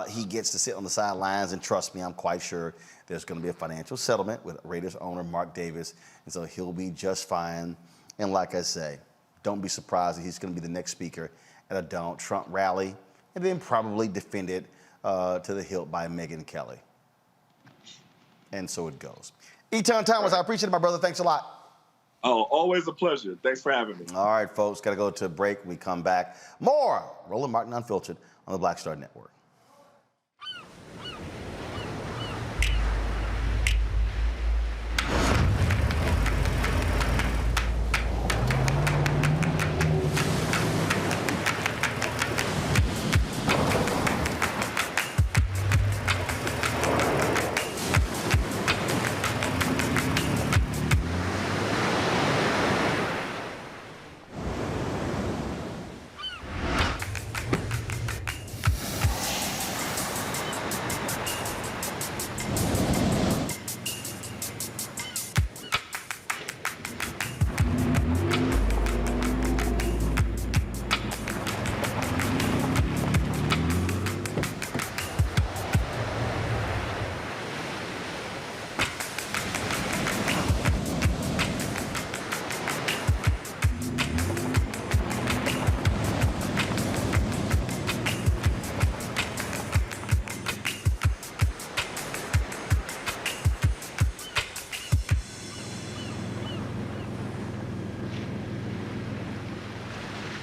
Speaker 1: he gets to sit on the sidelines, and trust me, I'm quite sure there's going to be a financial settlement with Raiders owner Mark Davis, and so he'll be just fine. And like I say, don't be surprised that he's going to be the next speaker at a Donald Trump rally, and then probably defended to the hilt by Megyn Kelly. And so it goes. Eton Thomas, I appreciate it, my brother. Thanks a lot.
Speaker 19: Oh, always a pleasure. Thanks for having me.
Speaker 1: All right, folks, got to go to a break. When we come back, more Roland Martin Unfiltered on the Black Star Network.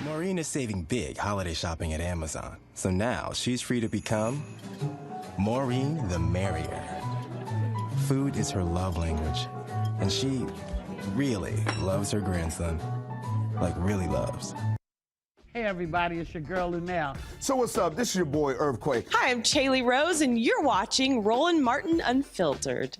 Speaker 6: Maureen is saving big holiday shopping at Amazon. So now she's free to become Maureen the Merrier. Food is her love language, and she really loves her grandson. Like, really loves.
Speaker 8: Hey everybody, it's your girl Lunel.
Speaker 21: So what's up? This is your boy Earthquake.
Speaker 23: Hi, I'm Chaley Rose, and you're watching Roland Martin Unfiltered.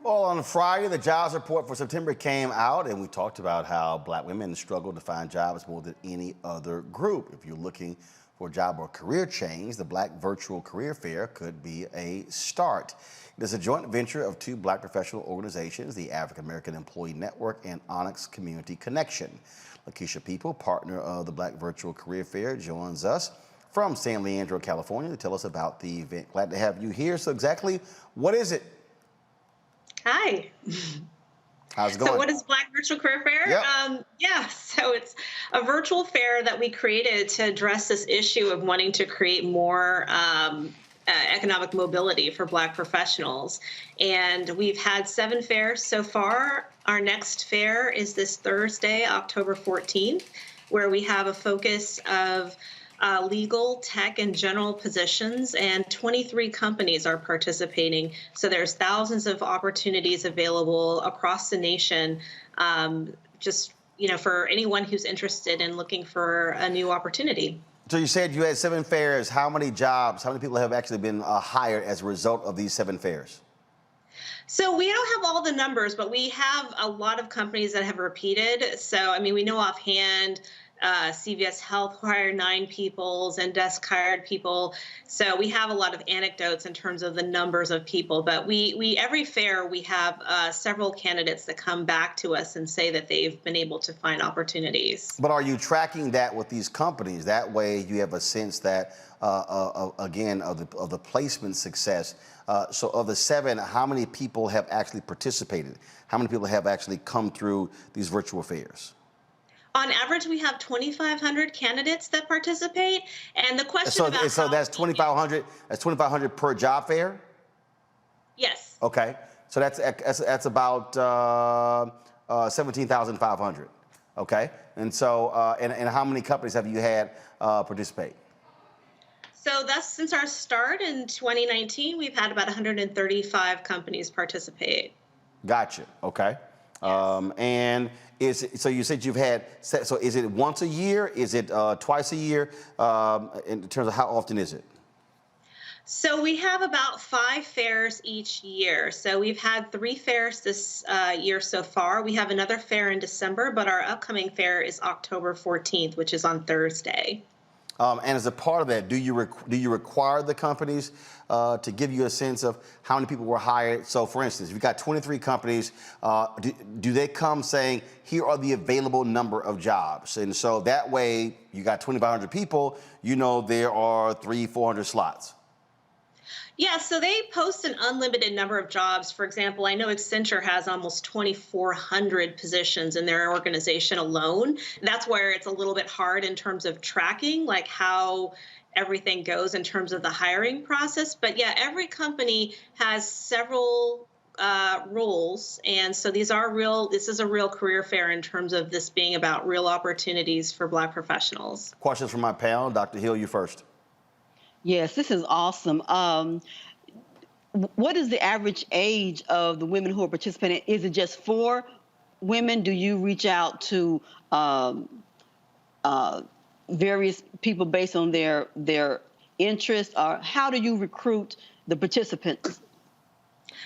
Speaker 1: Well, on Friday, the jobs report for September came out, and we talked about how black women struggle to find jobs more than any other group. If you're looking for a job or career change, the Black Virtual Career Fair could be a start. It is a joint venture of two black professional organizations, the African American Employee Network and Onyx Community Connection. Lakeisha People, partner of the Black Virtual Career Fair, joins us from San Leandro, California, to tell us about the event. Glad to have you here. So exactly what is it?
Speaker 24: Hi.
Speaker 1: How's it going?
Speaker 24: So what is Black Virtual Career Fair?
Speaker 1: Yep.
Speaker 24: So it's a virtual fair that we created to address this issue of wanting to create more economic mobility for Black professionals. And we've had 7 fairs so far. Our next fair is this Thursday, October 14th, where we have a focus of legal, tech, and general positions, and 23 companies are participating. So there's thousands of opportunities available across the nation, just for anyone who's interested in looking for a new opportunity.
Speaker 1: So you said you had 7 fairs. How many jobs, how many people have actually been hired as a result of these 7 fairs?
Speaker 24: So we don't have all the numbers, but we have a lot of companies that have repeated. So, I mean, we know offhand CVS Health hired 9 people, Zendesk hired people. So we have a lot of anecdotes in terms of the numbers of people. But we every fair, we have several candidates that come back to us and say that they've been able to find opportunities.
Speaker 1: But are you tracking that with these companies? That way you have a sense that, again, of the placement success. So of the 7, how many people have actually participated? How many people have actually come through these virtual fairs?
Speaker 24: On average, we have 2,500 candidates that participate. And the question
Speaker 1: So,
Speaker 24: about
Speaker 1: so that's 2,500. That's 2,500 per job fair.
Speaker 24: Yes.
Speaker 1: Okay. So that's about 17,500. Okay. And so and how many companies have you had participate?
Speaker 24: So that's since our start in 2019, we've had about 135 companies participate.
Speaker 1: Gotcha. Okay. And so you said you've had, so is it once a year? Is it twice a year? In terms of how often is it?
Speaker 24: So we have about 5 fairs each year. So we've had 3 fairs this year so far. We have another fair in December, but our upcoming fair is October 14th, which is on Thursday.
Speaker 1: And as a part of that, do you require the companies to give you a sense of how many people were hired? So, for instance, if you've got 23 companies, do they come saying, here are the available number of jobs? And so that way, you got 2,500 people, you know there are 300-400 slots.
Speaker 24: Yeah, so they post an unlimited number of jobs. For example, I know Accenture has almost 2,400 positions in their organization alone. That's where it's a little bit hard in terms of tracking, like how everything goes in terms of the hiring process. But yeah, every company has several roles. And so this is a real career fair in terms of this being about real opportunities for Black professionals.
Speaker 1: Questions from my panel. Dr. Hill, you first.
Speaker 5: Yes, this is awesome. What is the average age of the women who are participating? Is it just for women? Do you reach out to various people based on their interests? Or how do you recruit the participants?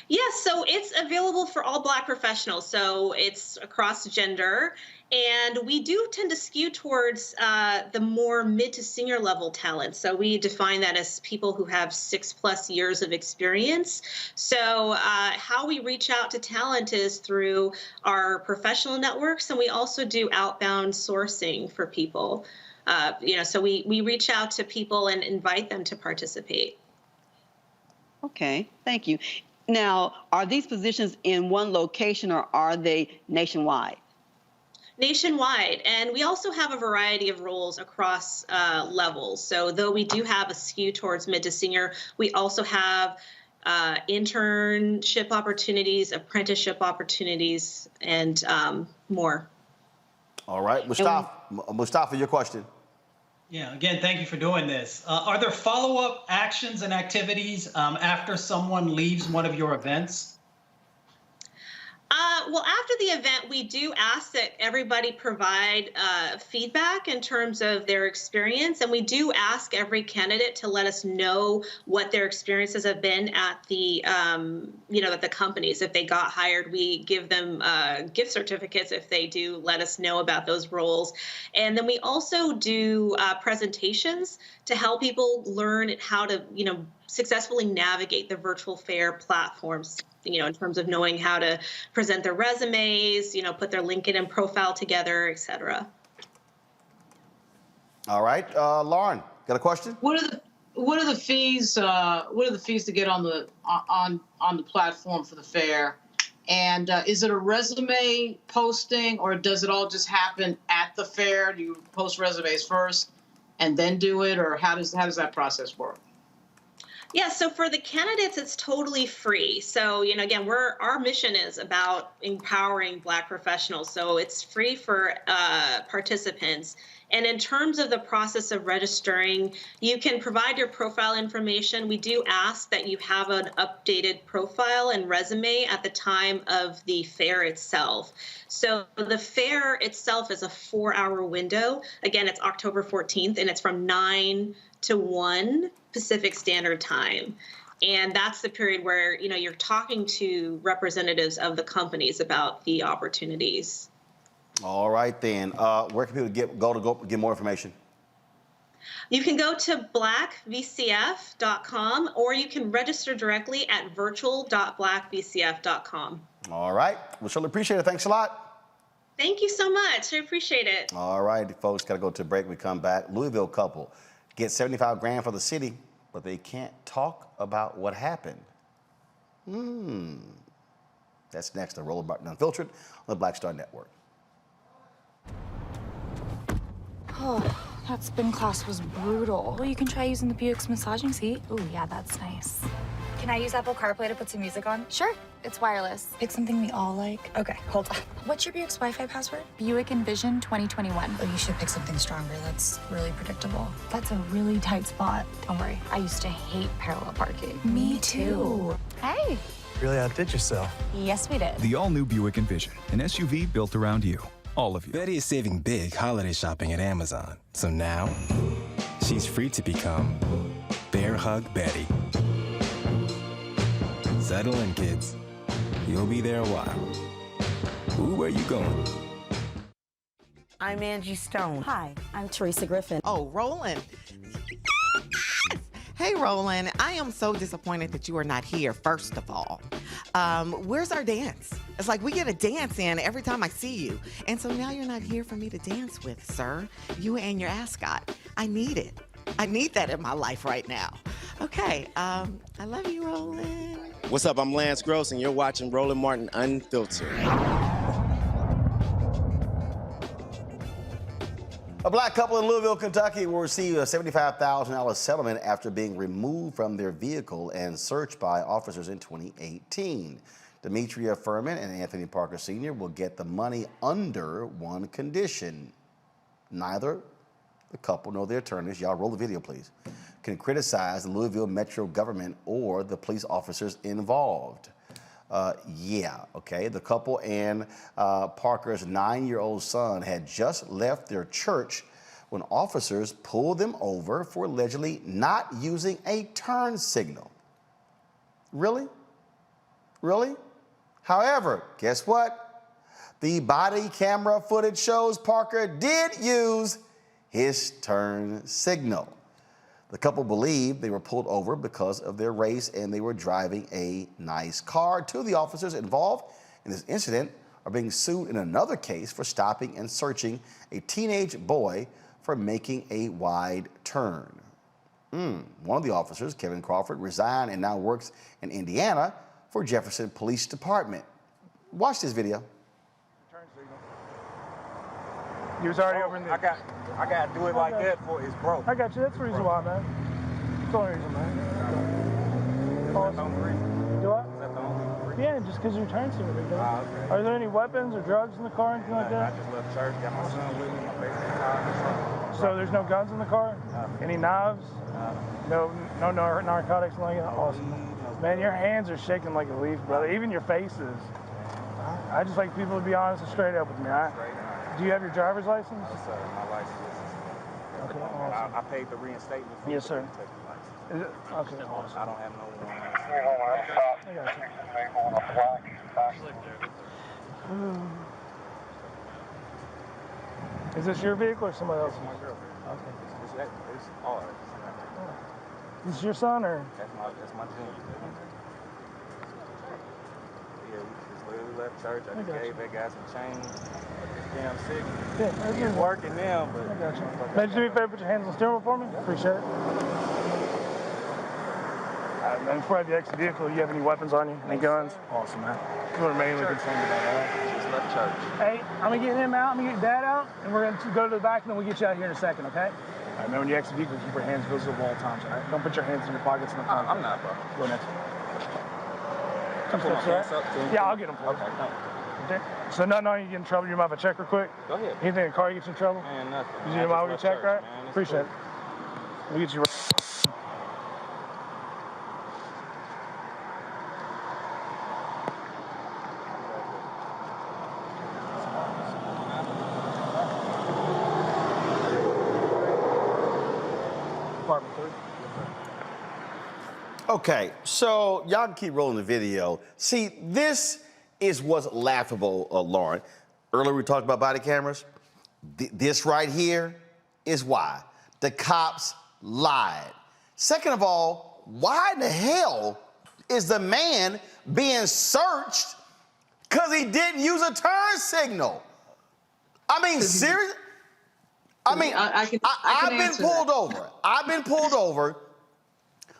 Speaker 24: Yes, so it's available for all Black professionals. So it's across gender. And we do tend to skew towards the more mid to senior level talent. So we define that as people who have 6+ years of experience. So how we reach out to talent is through our professional networks. And we also do outbound sourcing for people. So we reach out to people and invite them to participate.
Speaker 5: Okay, thank you. Now, are these positions in one location or are they nationwide?
Speaker 24: Nationwide, and we also have a variety of roles across levels. So though we do have a skew towards mid to senior, we also have internship opportunities, apprenticeship opportunities, and more.
Speaker 1: All right, Mustafa, your question.
Speaker 3: Yeah, again, thank you for doing this. Are there follow-up actions and activities after someone leaves one of your events?
Speaker 24: Well, after the event, we do ask that everybody provide feedback in terms of their experience, and we do ask every candidate to let us know what their experiences have been at the, at the companies. If they got hired, we give them gift certificates if they do let us know about those roles, and then we also do presentations to help people learn how to, successfully navigate the virtual fair platforms. In terms of knowing how to present their resumes, put their LinkedIn profile together, et cetera.
Speaker 1: All right, Lauren, got a question?
Speaker 4: What are the fees? What are the fees to get on the platform for the fair? And is it a resume posting, or does it all just happen at the fair? Do you post resumes first and then do it, or how does that process work?
Speaker 24: Yeah, so for the candidates, it's totally free. So, again, our mission is about empowering Black professionals. So it's free for participants. And in terms of the process of registering, you can provide your profile information. We do ask that you have an updated profile and resume at the time of the fair itself. So the fair itself is a 4-hour window. Again, it's October 14th, and it's from 9 to 1 Pacific Standard Time. And that's the period where, you're talking to representatives of the companies about the opportunities.
Speaker 1: All right, then. Where can people go get more information?
Speaker 24: You can go to blackvcf.com or you can register directly at virtual.blackvcf.com.
Speaker 1: All right. We surely appreciate it. Thanks a lot.
Speaker 24: Thank you so much. I appreciate it.
Speaker 1: All right, folks, got to go to a break. We come back. Louisville couple get 75 grand for the city, but they can't talk about what happened. That's next on Roland Martin Unfiltered on the Black Star Network.
Speaker 10: Oh, that spin class was brutal. Well, you can try using the Buick's massaging seat. Ooh, yeah, that's nice.
Speaker 11: Can I use Apple CarPlay to put some music on?
Speaker 10: Sure, it's wireless.
Speaker 11: Pick something we all like. Okay, hold on. What's your Buick's Wi-Fi password?
Speaker 10: Buick Envision 2021.
Speaker 11: Oh, you should pick something stronger. That's really predictable.
Speaker 10: That's a really tight spot. Don't worry, I used to hate parallel parking.
Speaker 11: Me too.
Speaker 10: Hey.
Speaker 9: Really outdid yourself.
Speaker 10: Yes, we did.
Speaker 13: The all-new Buick Envision, an SUV built around you. All of you.
Speaker 6: Betty is saving big holiday shopping at Amazon. So now, she's free to become Bear Hug Betty. Settle in, kids. You'll be there a while. Ooh, where you going?
Speaker 15: I'm Angie Stone.
Speaker 16: Hi, I'm Teresa Griffin.
Speaker 18: Oh, Roland. Hey, Roland, I am so disappointed that you are not here, first of all. Where's our dance? It's like we get a dance in every time I see you. And so now you're not here for me to dance with, sir. You and your ascot. I need it. I need that in my life right now. Okay, I love you, Roland.
Speaker 25: What's up? I'm Lance Gross, and you're watching Roland Martin Unfiltered.
Speaker 1: A black couple in Louisville, Kentucky will receive a $75,000 settlement after being removed from their vehicle and searched by officers in 2018. Demetria Furman and Anthony Parker Sr. will get the money under one condition. Neither the couple nor their attorneys, y'all roll the video please, can criticize the Louisville Metro government or the police officers involved. The couple and Parker's 9-year-old son had just left their church when officers pulled them over for allegedly not using a turn signal. Really? Really? However, guess what? The body camera footage shows Parker did use his turn signal. The couple believed they were pulled over because of their race and they were driving a nice car. Two of the officers involved in this incident are being sued in another case for stopping and searching a teenage boy for making a wide turn. One of the officers, Kevin Crawford, resigned and now works in Indiana for Jefferson Police Department. Watch this video.
Speaker 26: He was already over in the... I got to do it like that for it's broke. I got you. That's the reason why, man. That's the only reason, man. Is that the only reason? Do what? Is that the only reason? Yeah, just because your turn signal. Okay. Are there any weapons or drugs in the car or anything like that? I just left church, got my son with me, my baby in the car. So there's no guns in the car? Any knives? No narcotics like that? Awesome. Man, your hands are shaking like a leaf, brother. Even your faces. I just like people to be honest and straight up with me, all right? Do you have your driver's license? Yes, sir. My license is... Okay, awesome. I paid the reinstatement fee. Yes, sir. Is it? Okay, awesome. I don't have no... I got you. Is this your vehicle or somebody else's? My girlfriend. Okay. It's ours. Is this your son or? That's my junior. Yeah, we left church. I just gave that guy some change. Damn sick. Yeah, he's working now, but... I got you. Man, do me a favor, put your hands on the steering wheel for me? Appreciate it. Man, before I have you exit the vehicle, you have any weapons on you? Any guns? Awesome, man. We're mainly concerned about that. Just left church. Hey, I'm going to get him out, I'm going to get Dad out, and we're going to go to the back, and then we'll get you out here in a second, okay? All right, man, when you exit the vehicle, keep your hands visible all times, all right? Don't put your hands in your pockets in the front. I'm not, bro. Go next. Come pull my pants up, too. Yeah, I'll get them for you. Okay. So nothing on you get in trouble. You might have a check real quick? Go ahead. Anything in the car gets you in trouble? Man, nothing. You need a mile with your check, right? Man, appreciate it. We'll get you right. Department 3.
Speaker 1: Okay, so y'all can keep rolling the video. See, this is what's laughable, Lauren. Earlier we talked about body cameras. This right here is why. The cops lied. Second of all, why in the hell is the man being searched because he didn't use a turn signal? I mean, seriously? I mean, I've been pulled over. I've been pulled over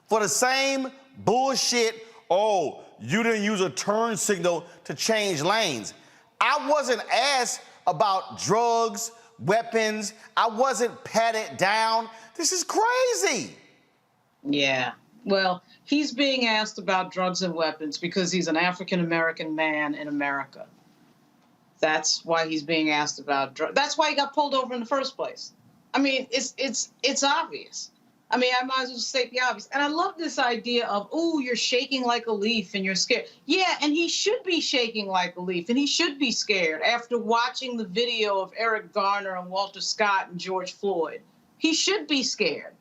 Speaker 1: for the same bullshit. Oh, you didn't use a turn signal to change lanes. I wasn't asked about drugs, weapons. I wasn't patted down. This is crazy.
Speaker 4: Yeah. Well, he's being asked about drugs and weapons because he's an African-American man in America. That's why he's being asked about drugs. That's why he got pulled over in the first place. I mean, it's obvious. I mean, I might as well just state the obvious. And I love this idea of, oh, you're shaking like a leaf and you're scared. Yeah, and he should be shaking like a leaf and he should be scared after watching the video of Eric Garner and Walter Scott and George Floyd. He should be scared.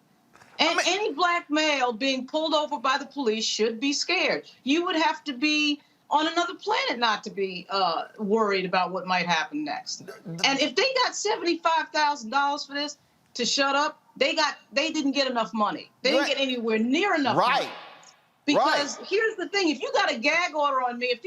Speaker 4: And any black male being pulled over by the police should be scared. You would have to be on another planet not to be worried about what might happen next. And if they got $75,000 for this to shut up, they didn't get enough money. They didn't get anywhere near enough money. Because here's the thing: if you got a gag order on me, if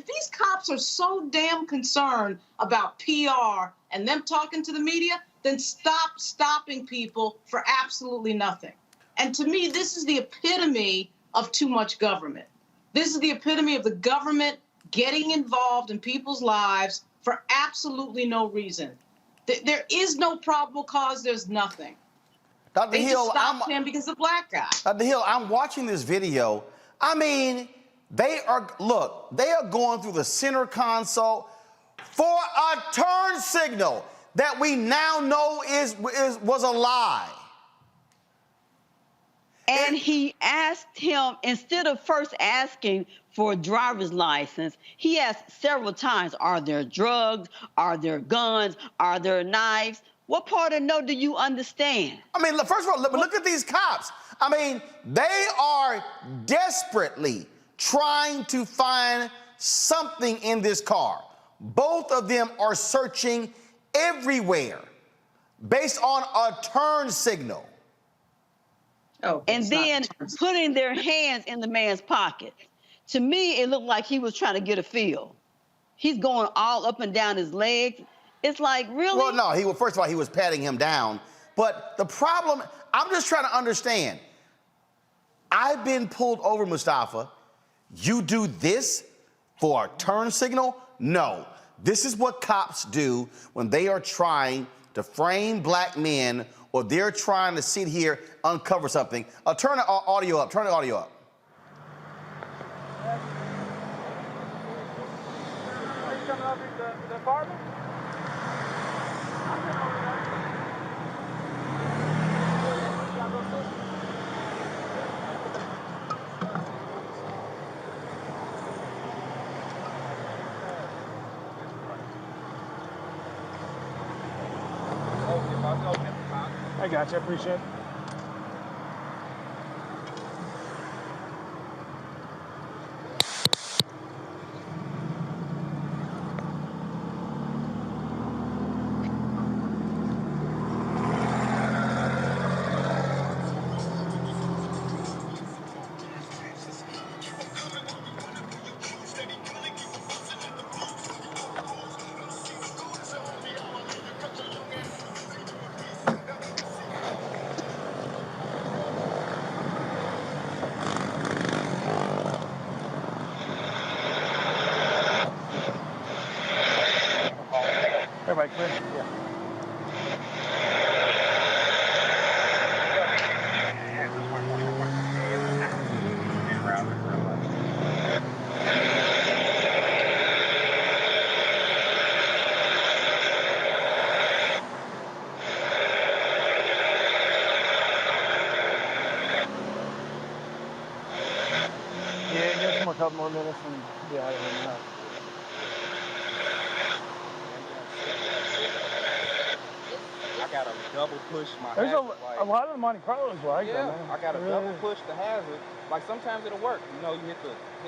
Speaker 4: these cops are so damn concerned about PR and them talking to the media, then stop stopping people for absolutely nothing. And to me, this is the epitome of too much government. This is the epitome of the government getting involved in people's lives for absolutely no reason. There is no probable cause. There's nothing.
Speaker 1: Dr.
Speaker 4: They
Speaker 1: Hill,
Speaker 4: just stopped him because of the black guy.
Speaker 1: Dr. Hill, I'm watching this video. I mean, they are going through the center console for a turn signal that we now know was a lie.
Speaker 5: And he asked him, instead of first asking for a driver's license, he asked several times, are there drugs? Are there guns? Are there knives? What part of no do you understand?
Speaker 1: I mean, first of all, look at these cops. I mean, they are desperately trying to find something in this car. Both of them are searching everywhere based on a turn signal.
Speaker 5: Oh, and then putting their hands in the man's pocket. To me, it looked like he was trying to get a feel. He's going all up and down his legs. It's like, really?
Speaker 1: Well, no, first of all, he was patting him down. But the problem, I'm just trying to understand. I've been pulled over, Mustafa. You do this for a turn signal? No. This is what cops do when they are trying to frame black men or they're trying to sit here, uncover something. Turn the audio up. Turn the audio up.
Speaker 26: Are you coming over to the apartment? I got you. I appreciate it. Everybody clear? Yeah. Yeah, give us a couple more minutes and be out of here now. I got a
Speaker 2: double push my
Speaker 26: There's
Speaker 2: hazard.
Speaker 26: a lot of the Monte Carlos like
Speaker 2: Yeah,
Speaker 26: that, man.
Speaker 2: I got to
Speaker 26: Really
Speaker 2: double
Speaker 26: is.
Speaker 2: push the hazard. Like sometimes it'll work. You know, you hit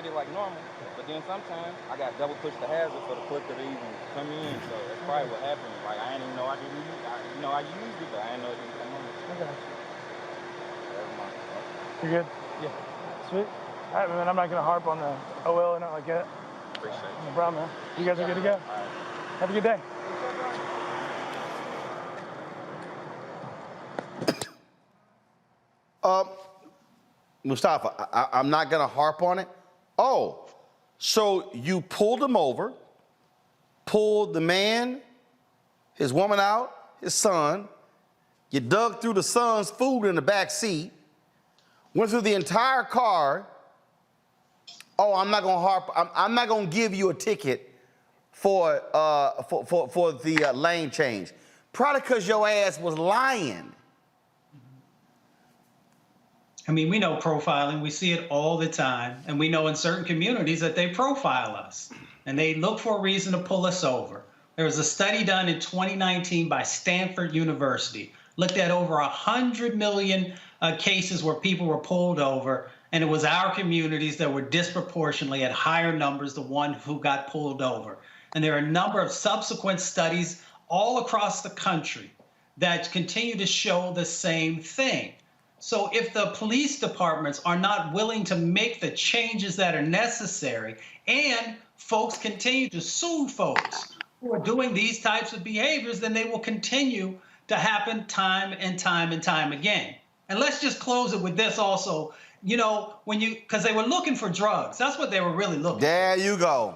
Speaker 2: it like normal. But then sometimes I got to double push the hazard for the clicker to even come in. So that's probably what happened. Like I didn't even know I didn't use it. I used it, but I didn't know it didn't come on.
Speaker 26: I got you.
Speaker 2: Never mind.
Speaker 26: You good?
Speaker 2: Yeah.
Speaker 26: Sweet. All right, man. I'm not gonna harp on the OL or nothing like that.
Speaker 2: Appreciate it.
Speaker 26: No problem, man. You guys are good to go.
Speaker 2: All right.
Speaker 26: Have a good day.
Speaker 1: Mustafa, I'm not going to harp on it. Oh, so you pulled him over, pulled the man, his woman out, his son. You dug through the son's food in the back seat, went through the entire car. Oh, I'm not going to harp. I'm not going to give you a ticket for the lane change. Probably because your ass was lying.
Speaker 3: I mean, we know profiling. We see it all the time. And we know in certain communities that they profile us. And they look for a reason to pull us over. There was a study done in 2019 by Stanford University. Looked at over 100 million cases where people were pulled over. And it was our communities that were disproportionately at higher numbers, the one who got pulled over. And there are a number of subsequent studies all across the country that continue to show the same thing. So if the police departments are not willing to make the changes that are necessary, and folks continue to sue folks who are doing these types of behaviors, then they will continue to happen time and time and time again. And let's just close it with this also. You know, because they were looking for drugs. That's what they were really looking for.
Speaker 1: There you go.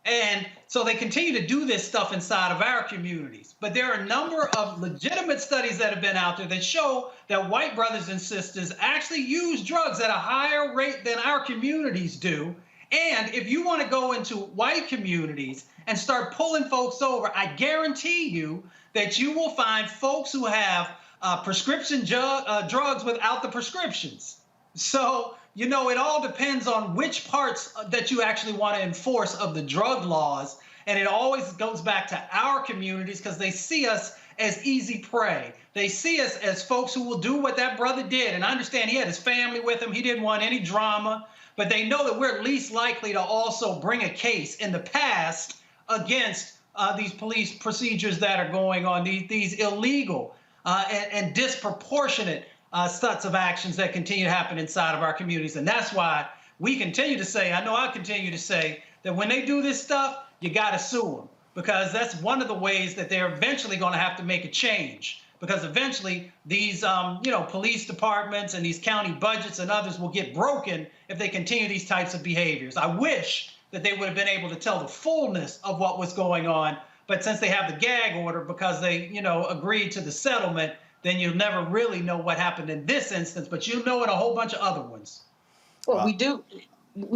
Speaker 3: And so they continue to do this stuff inside of our communities. But there are a number of legitimate studies that have been out there that show that white brothers and sisters actually use drugs at a higher rate than our communities do. And if you want to go into white communities and start pulling folks over, I guarantee you that you will find folks who have prescription drugs without the prescriptions. So, you know, it all depends on which parts that you actually want to enforce of the drug laws. And it always goes back to our communities because they see us as easy prey. They see us as folks who will do what that brother did. And I understand he had his family with him. He didn't want any drama. But they know that we're least likely to also bring a case in the past against these police procedures that are going on, these illegal and disproportionate sets of actions that continue to happen inside of our communities. And that's why we continue to say, I know I continue to say, that when they do this stuff, you got to sue them, because that's one of the ways that they're eventually going to have to make a change, because eventually these police departments and these county budgets and others will get broken if they continue these types of behaviors. I wish that they would have been able to tell the fullness of what was going on, but since they have the gag order because they agreed to the settlement, then you'll never really know what happened in this instance, but you'll know in a whole bunch of other ones.
Speaker 4: Well, we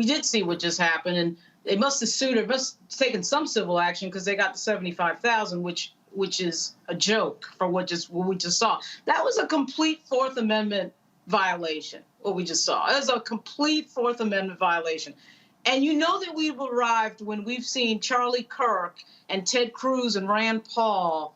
Speaker 4: did see what just happened, and they must have sued or must have taken some civil action because they got the $75,000, which is a joke for what we just saw. That was a complete Fourth Amendment violation. What we just saw, it was a complete Fourth Amendment violation. And you know that we've arrived when we've seen Charlie Kirk and Ted Cruz and Rand Paul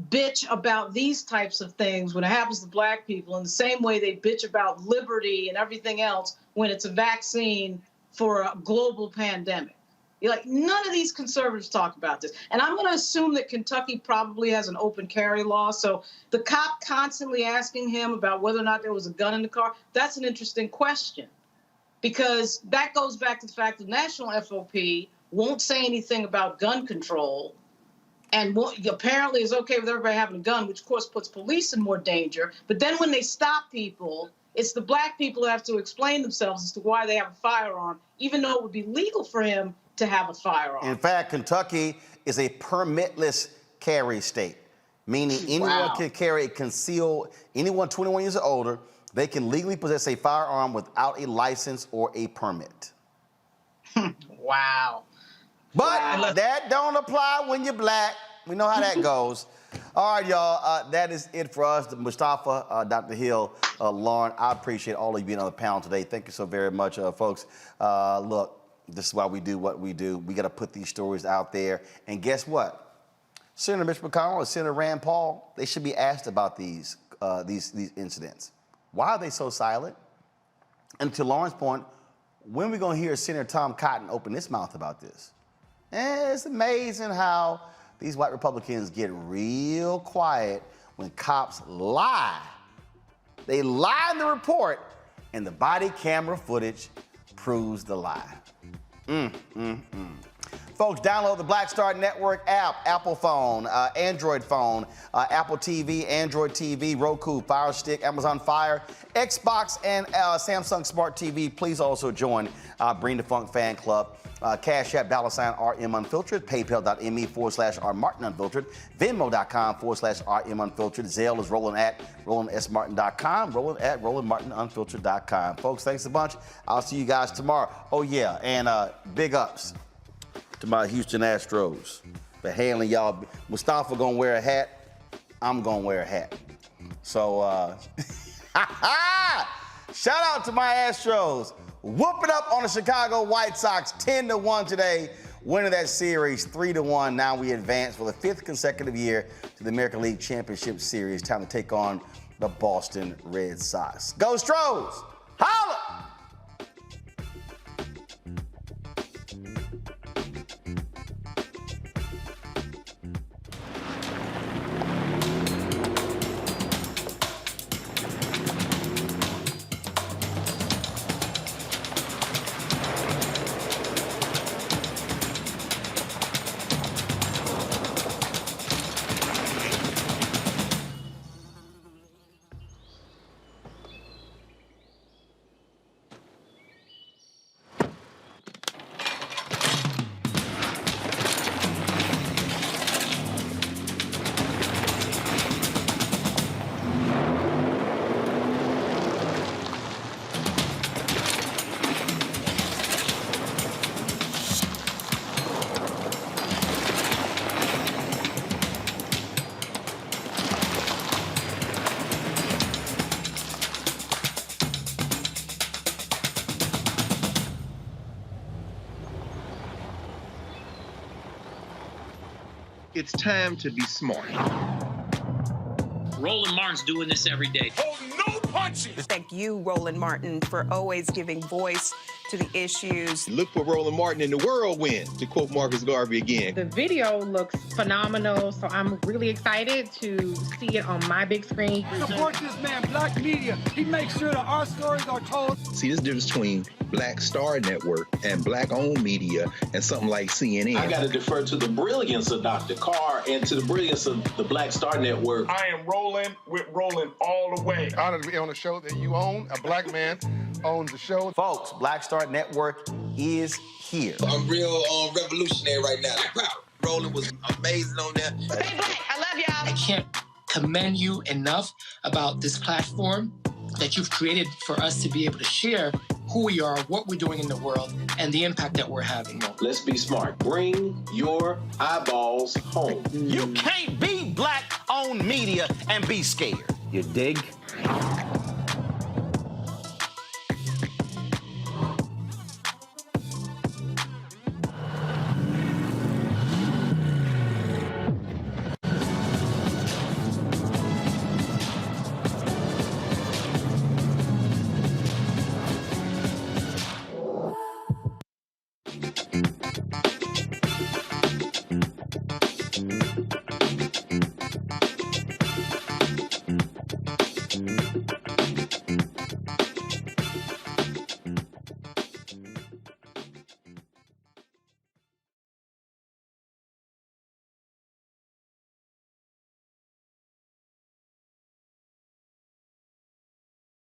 Speaker 4: bitch about these types of things when it happens to black people in the same way they bitch about liberty and everything else when it's a vaccine for a global pandemic. You're like, none of these conservatives talk about this. And I'm going to assume that Kentucky probably has an open carry law. So the cop constantly asking him about whether or not there was a gun in the car, that's an interesting question, because that goes back to the fact that National FOP won't say anything about gun control and apparently is okay with everybody having a gun, which of course puts police in more danger. But then when they stop people, it's the black people who have to explain themselves as to why they have a firearm, even though it would be legal for him to have a firearm.
Speaker 1: In fact, Kentucky is a permitless carry state, meaning anyone can carry a concealed, anyone 21 years or older, they can legally possess a firearm without a license or a permit.
Speaker 4: Wow.
Speaker 1: But that don't apply when you're black. We know how that goes. All right, y'all. That is it for us. Mustafa, Dr. Hill, Lauren, I appreciate all of you being on the panel today. Thank you so very much, folks. Look, this is why we do what we do. We got to put these stories out there. And guess what? Senator Mitch McConnell or Senator Rand Paul, they should be asked about these incidents. Why are they so silent? And to Lauren's point, when are we going to hear Senator Tom Cotton open his mouth about this? And it's amazing how these white Republicans get real quiet when cops lie. They lie in the report, and the body camera footage proves the lie. Folks, download the Black Star Network app, Apple phone, Android phone, Apple TV, Android TV, Roku, Fire Stick, Amazon Fire, Xbox, and Samsung Smart TV. Please also join Bring the Funk Fan Club. Cash App, $RM Unfiltered, PayPal.me/R Martin Unfiltered, Venmo.com/RM Unfiltered, Zelle is Roland at RolandSMartin.com, Roland at RolandMartinUnfiltered.com. Folks, thanks a bunch. I'll see you guys tomorrow. Oh, yeah, and big ups to my Houston Astros for handling y'all. Mustafa gonna wear a hat. I'm gonna wear a hat. So, shout out to my Astros. Whooping up on the Chicago White Sox 10-1 today, winning that series 3-1. Now we advance for the 5th consecutive year to the American League Championship Series. Time to take on the Boston Red Sox. Go Stros! Holla!
Speaker 9: It's time to be smart.
Speaker 12: Roland Martin's doing this every day.
Speaker 9: No punches!
Speaker 15: Thank you, Roland Martin, for always giving voice to the issues.
Speaker 9: Look for Roland Martin in the whirlwind, to quote Marcus Garvey again.
Speaker 14: The video looks phenomenal, so I'm really excited to see it on my big screen.
Speaker 16: Support this man, Black Media. He makes sure that our stories are told.
Speaker 9: See, there's a difference between Black Star Network and Black-owned media and something like CNN.
Speaker 17: I got to defer to the brilliance of Dr. Carr and to the brilliance of the Black Star Network.
Speaker 26: I am rolling with Roland all the way. Honored to be on a show that you own. A black man owns the show.
Speaker 1: Folks, Black Star Network is here.
Speaker 20: I'm real revolutionary right now. Roland was amazing on there.
Speaker 14: Stay black. I love y'all.
Speaker 12: I can't commend you enough about this platform that you've created for us to be able to share who we are, what we're doing in the world, and the impact that we're having.
Speaker 17: Let's be smart. Bring your eyeballs home.
Speaker 1: You can't be Black-owned media and be scared. You dig?